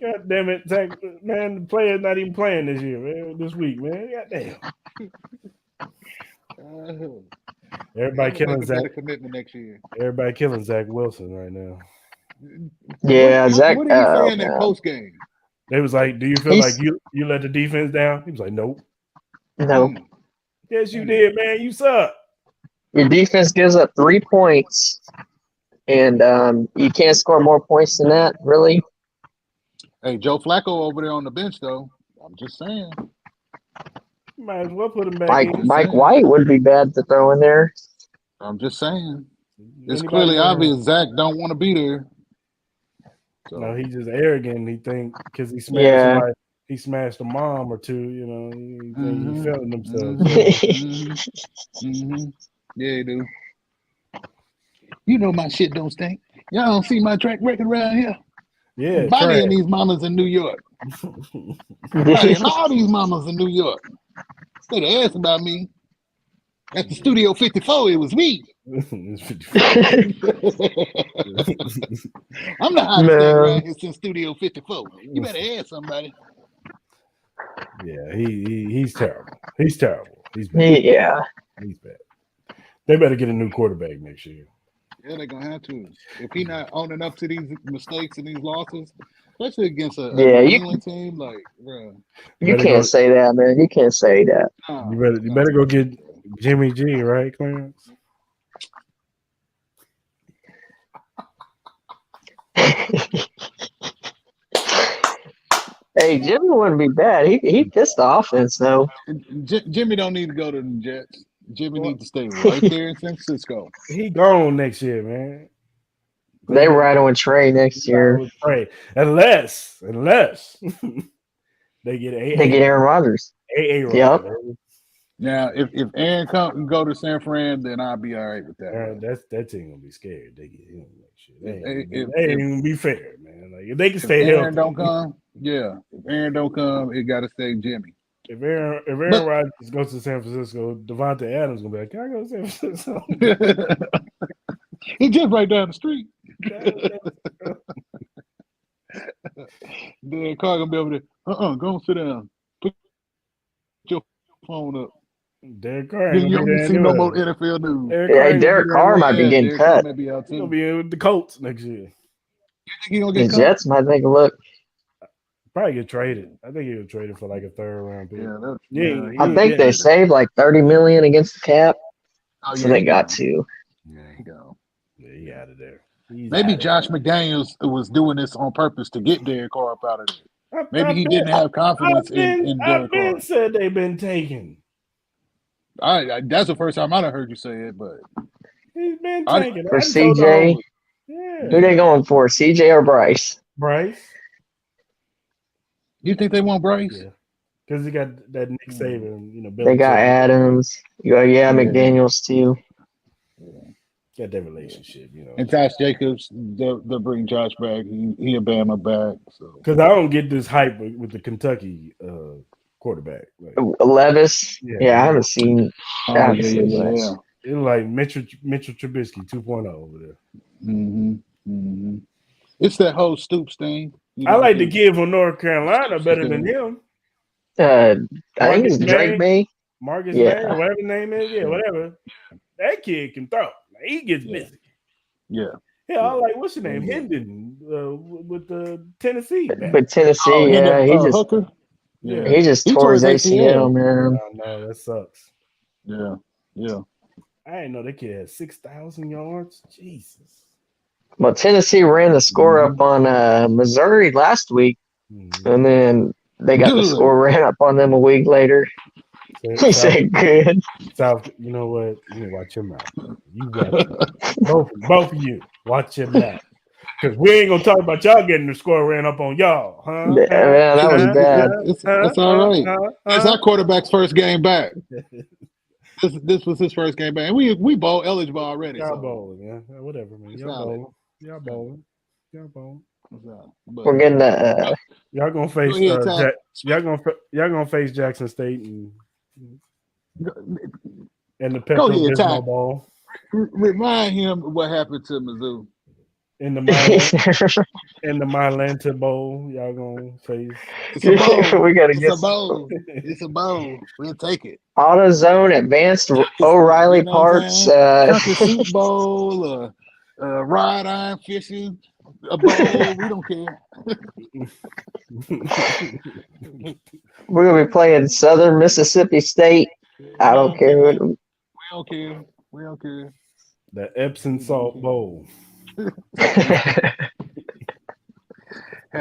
God damn it, Zach! Man, the player's not even playing this year, man. This week, man. God damn. Everybody killing Zach. Commitment next year. Everybody killing Zach Wilson right now. Yeah, Zach. What are you saying in post game? They was like, "Do you feel like you let the defense down?" He was like, "Nope." Nope. Yes, you did, man. You suck. Your defense gives up 3 points. And you can't score more points than that, really. Hey, Joe Flacco over there on the bench, though. I'm just saying. Might as well put him back. Mike White would be bad to throw in there. I'm just saying. It's clearly obvious Zach don't want to be there. So. No, he's just arrogant. He think because he smashed somebody, he smashed a mom or two. You know, he's feeling himself. Yeah, he do. You know my shit don't stink. Y'all don't see my track record around here. Yeah, bodying these mamas in New York. Bodying all these mamas in New York. Instead of asking about me. At the Studio 54, it was me. It's 54. I'm the hottest thing around here since Studio 54. You better ask somebody. Yeah, he's terrible. He's terrible. He's bad. He's bad. They better get a new quarterback next year. Yeah, they're gonna have to. If he's not owning up to these mistakes and these losses, especially against a New England team, like, bro. You can't say that, man. You can't say that. You better go get Jimmy G, right, Clarence? Hey, Jimmy wouldn't be bad. He pissed the offense though. Jimmy don't need to go to the Jets. Jimmy needs to stay right there in San Francisco. He gone next year, man. They ride on Trey next year. Trey, unless they get Aaron Rodgers. Yep. Now, if Aaron can go to San Fran, then I'll be all right with that. That team gonna be scared. They get him next year. They ain't gonna be fair, man. Like if they can stay Aaron healthy. Don't come. Yeah, if Aaron don't come, it got to stay Jimmy. If Aaron Rodgers goes to San Francisco, Devontae Adams gonna be like, "Can I go to San Francisco?" He's just right down the street. Then Carr gonna be over there. Go and sit down. Put your phone up. Derek Carr. You don't see no more NFL news. Derek Carr might be getting cut. He's gonna be with the Colts next year. You think he gonna get cut? The Jets might take a look. Probably get traded. I think he'll trade it for like a third round pick. I think they saved like $30 million against the cap, so they got to. Yeah, he go. Yeah, he out of there. Maybe Josh McDaniels was doing this on purpose to get Derek Carr up out of there. Maybe he didn't have confidence in Derek Carr. Ben said they've been taken. That's the first time I heard you say it, but he's been taken for CJ. Yeah. Who they going for? CJ or Bryce? Bryce. You think they want Bryce? Yeah, because he got that Nick Saban. They got Adams. You got McDaniels too. Got that relationship, And Josh Jacobs, they'll bring Josh back. He'll Bama back. So because I don't get this hype with the Kentucky quarterback. Like, Levis. Yeah, I haven't seen. It's like Mitchell Trubisky 2.0 over there. Mm-hmm. It's that whole Stoops thing. I like the kid from North Carolina better than him. I think it's Drake May. Marcus May, or whatever his name is. Yeah, whatever. That kid can throw. He gets busy. Yeah. Yeah, I like what's his name? Hendon with the Tennessee. With Tennessee, he just Hooker. Yeah, he just tore his ACL, man. No, that sucks. Yeah. I didn't know that kid had 6,000 yards. Jesus. Well, Tennessee ran the score up on Missouri last week, and then they got the score ran up on them a week later. He said, "Good." South, you know what? You watch your mouth. You got both of you. Watch your mouth. Because we ain't gonna talk about y'all getting the score ran up on y'all, huh? Yeah, that was bad. It's all right. It's our quarterback's first game back. This was his first game back. And we bowl eligible already. Y'all bowling, yeah. Whatever, man. Y'all bowling. We're getting the. Y'all gonna face y'all gonna face Jackson State and the Pepto-Bismol Bowl. Remind him what happened to Mizzou. In the Mylanta Bowl, y'all gonna face. It's a bowl. We gotta It's a bowl. It's a bowl. We'll take it. AutoZone Advanced O'Reilly Parts. Soup Bowl, rod iron fishing, a bowl. We don't care. We're gonna be playing Southern Mississippi State. I don't care. We don't care. We don't care. The Epsom Salt Bowl. Have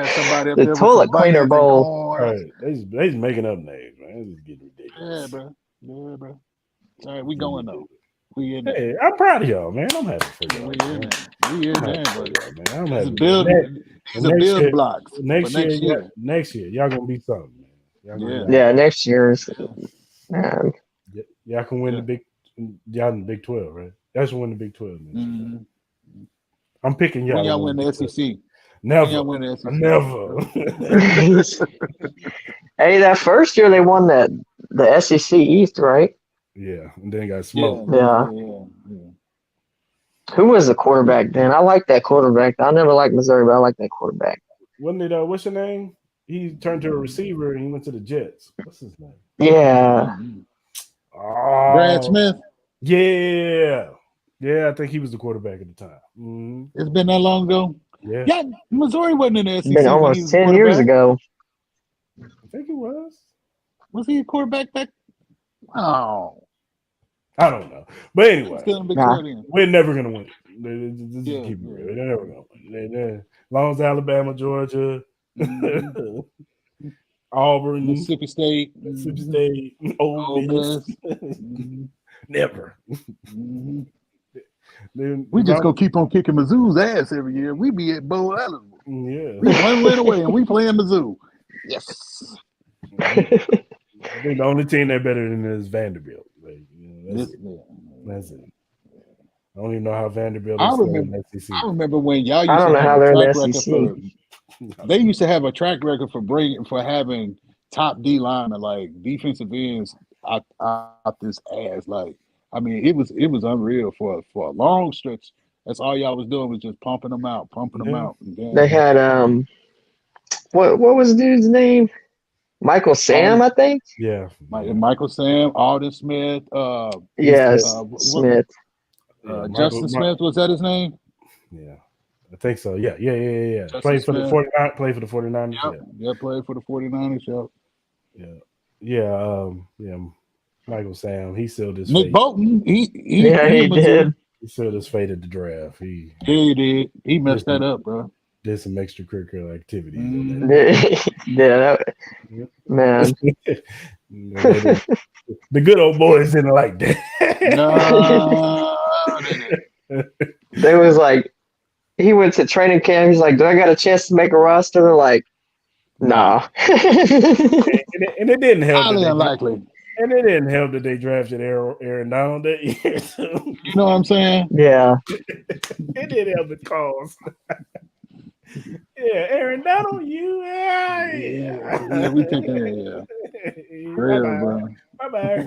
somebody up the there toilet cleaner bowl. Right. They just making up names, man. It's getting ridiculous. Yeah, bro. All right, we going though. We in there. Hey, I'm proud of y'all, man. I'm happy for y'all. We in there, buddy. I'm happy. These are build blocks. Next year, y'all gonna be something, man. Yeah, next year's. Y'all can win the big. Y'all in the Big 12, right? That's win the Big 12. Mm-hmm. I'm picking y'all. When y'all win the SEC. Never. Never. Hey, that first year they won the SEC East, right? Yeah, and then got smoked. Yeah. Who was the quarterback then? I like that quarterback. I never liked Missouri, but I like that quarterback. Wasn't it? What's your name? He turned to a receiver and he went to the Jets. What's his name? Yeah. Oh, Brad Smith. Yeah, I think he was the quarterback at the time. Mm-hmm. It's been that long ago. Yeah, Missouri wasn't in the SEC. It's been when he almost was 10 years ago. I think he was. Was he a quarterback back? Oh, I don't know, but anyway, still in Big Nah. 12 then. we're never gonna win. Just Yeah, keep it yeah. real. They're never gonna win. As long as Alabama, Georgia, Mhm. Auburn, Mississippi State. Mississippi Mhm. State, Ole Ole Miss, Miss. Mhm. never. Mhm. Then, We just gonna keep on kicking Mizzou's ass every year. We be at Bowl eligible. yeah. We one win away, and we playing Mizzou. Yes. I think the only team that better than is Vanderbilt. Like, that's it. That's it. I don't even know how Vanderbilt is still in the SEC. I remember when y'all I used don't to know have how a they're in track the record SEC. for. They used to have a track record for having top D linemen, like defensive ends out this ass. Like, I mean, it was unreal for a long stretch. That's all y'all was doing was just pumping them out. And then, They had what was the dude's name? Michael Sam, I think. Yeah. Michael Sam, Alden Smith, Yes, Smith. Yeah, Justin Smith, was that his name? Yeah. I think so. Yeah. Justin Played for the Smith. 49. Played for the 49ers. Yep, played for the 49ers. Yep. Yeah. Michael Sam. He sealed his Nick fate. Bolton, he did. He sealed his fate at the draft. He did. He messed that up, bro. Did some extracurricular activities. Yeah, man. The good old boys didn't like that. No, They was like, he went to training camp. He's like, "Do I got a chance to make a roster?" They're like, "Nah." and it didn't help. highly unlikely. And it didn't help that they drafted Aaron Donald that year. You know what I'm saying? Yeah. It didn't help the cause. Yeah, Aaron Donald, Yeah, we taking it. Yeah, real, bro. Bye.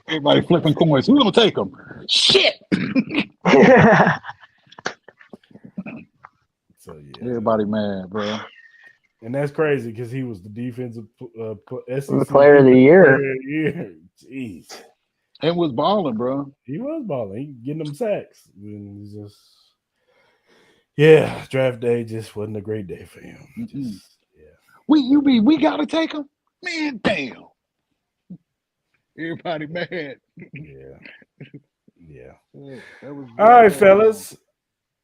Everybody flipping coins. Who's gonna take them? Shit. So yeah, everybody mad, bro. And that's crazy because he was the defensive SEC player of the year. Jeez, and was balling, bro. He was balling. He getting them sacks. Yeah, draft day just wasn't a great day for him. We gotta take him, man. Damn. Everybody mad. Yeah. All right, fellas.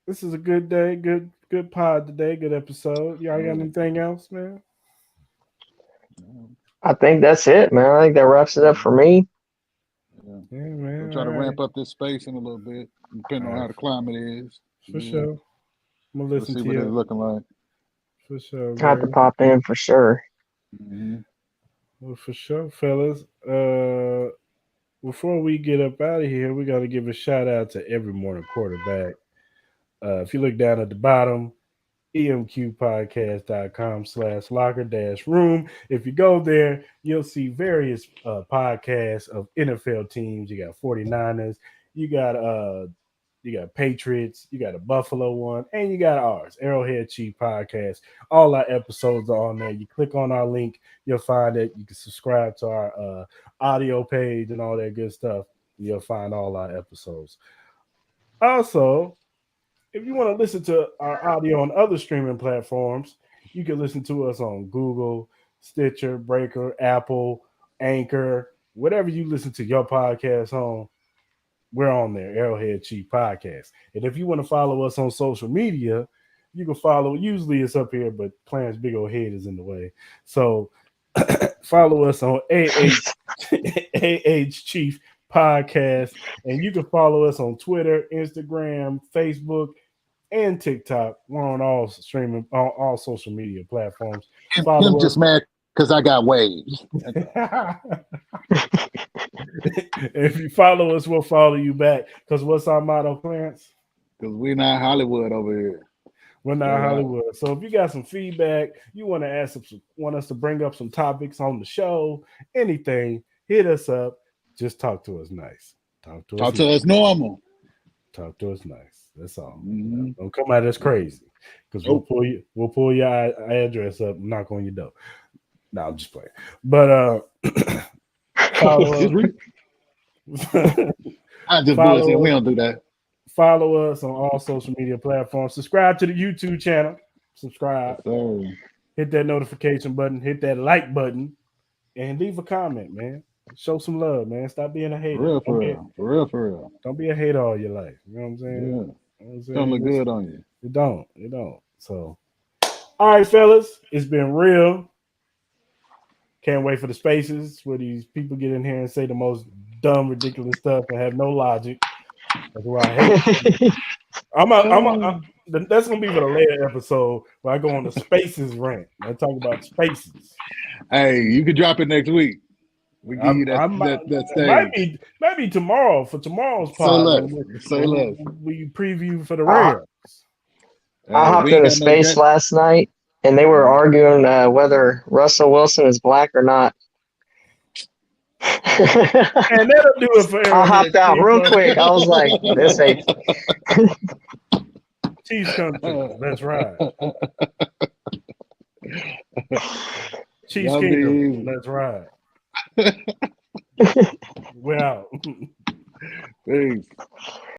This is a good day. Good pod today. Good episode. Y'all got anything else, man? I think that's it, man. I think that wraps it up for me. Yeah, man. We'll try to ramp up this space in a little bit, depending on how the climate is. For sure. I'm gonna listen to to what you. it's looking like. For sure. I have to pop in for sure. Mm-hmm. Well, for sure, fellas. Before we get up out of here, we got to give a shout out to Every Morning Quarterback. If you look down at the bottom, emqpodcast.com/locker-room. If you go there, you'll see various podcasts of NFL teams. You got 49ers, you got Patriots, you got a Buffalo one, and you got ours, Arrowhead Chief Podcast. All our episodes are on there. You click on our link, you'll find it. You can subscribe to our audio page and all that good stuff. You'll find all our episodes. Also, if you want to listen to our audio on other streaming platforms, you can listen to us on Google, Stitcher, Breaker, Apple, Anchor, whatever you listen to your podcast on. We're on there, Arrowhead Chief Podcast. And if you want to follow us on social media, you can follow. Usually it's up here, but Clarence big old head is in the way. So follow us on AH Chief Podcast, and you can follow us on Twitter, Instagram, Facebook, and TikTok. We're on all streaming, on all social media platforms. I'm just mad because I got waves. If you follow us, we'll follow you back. Because what's our motto, Clarence? Because we're not Hollywood over here. We're not Hollywood. So if you got some feedback, you want to ask, want us to bring up some topics on the show, anything, hit us up. Just talk to us nice. Talk to us normal. Talk to us nice. That's all. Mm-hmm. Don't come at us crazy, because we'll pull your address up and knock on your door. No, I'm just playing. But follow us. I just bullshit. We don't do that. Follow us on all social media platforms. Subscribe to the YouTube channel. Subscribe. Yes, hit that notification button. Hit that like button. And leave a comment, man. Show some love, man. Stop being a hater. For real. Don't be a hater all your life. You know what I'm saying? Yeah. You know what I'm saying? Don't look good on you. It don't. So, all right, fellas. It's been real. Can't wait for the spaces where these people get in here and say the most dumb, ridiculous stuff and have no logic. That's why I hate it. That's gonna be for the later episode where I go on the spaces rant. I talk about spaces. Hey, you can drop it next week. We give you that stage. Might be tomorrow for tomorrow's pod. Say less. We preview for the Rams. I hopped in a space last night, and they were arguing whether Russell Wilson is black or not. And that'll do it for I hopped out real quick. I was like, this ain't Chiefs country. That's right. Chiefs Kingdom. That's right. We're out. Peace.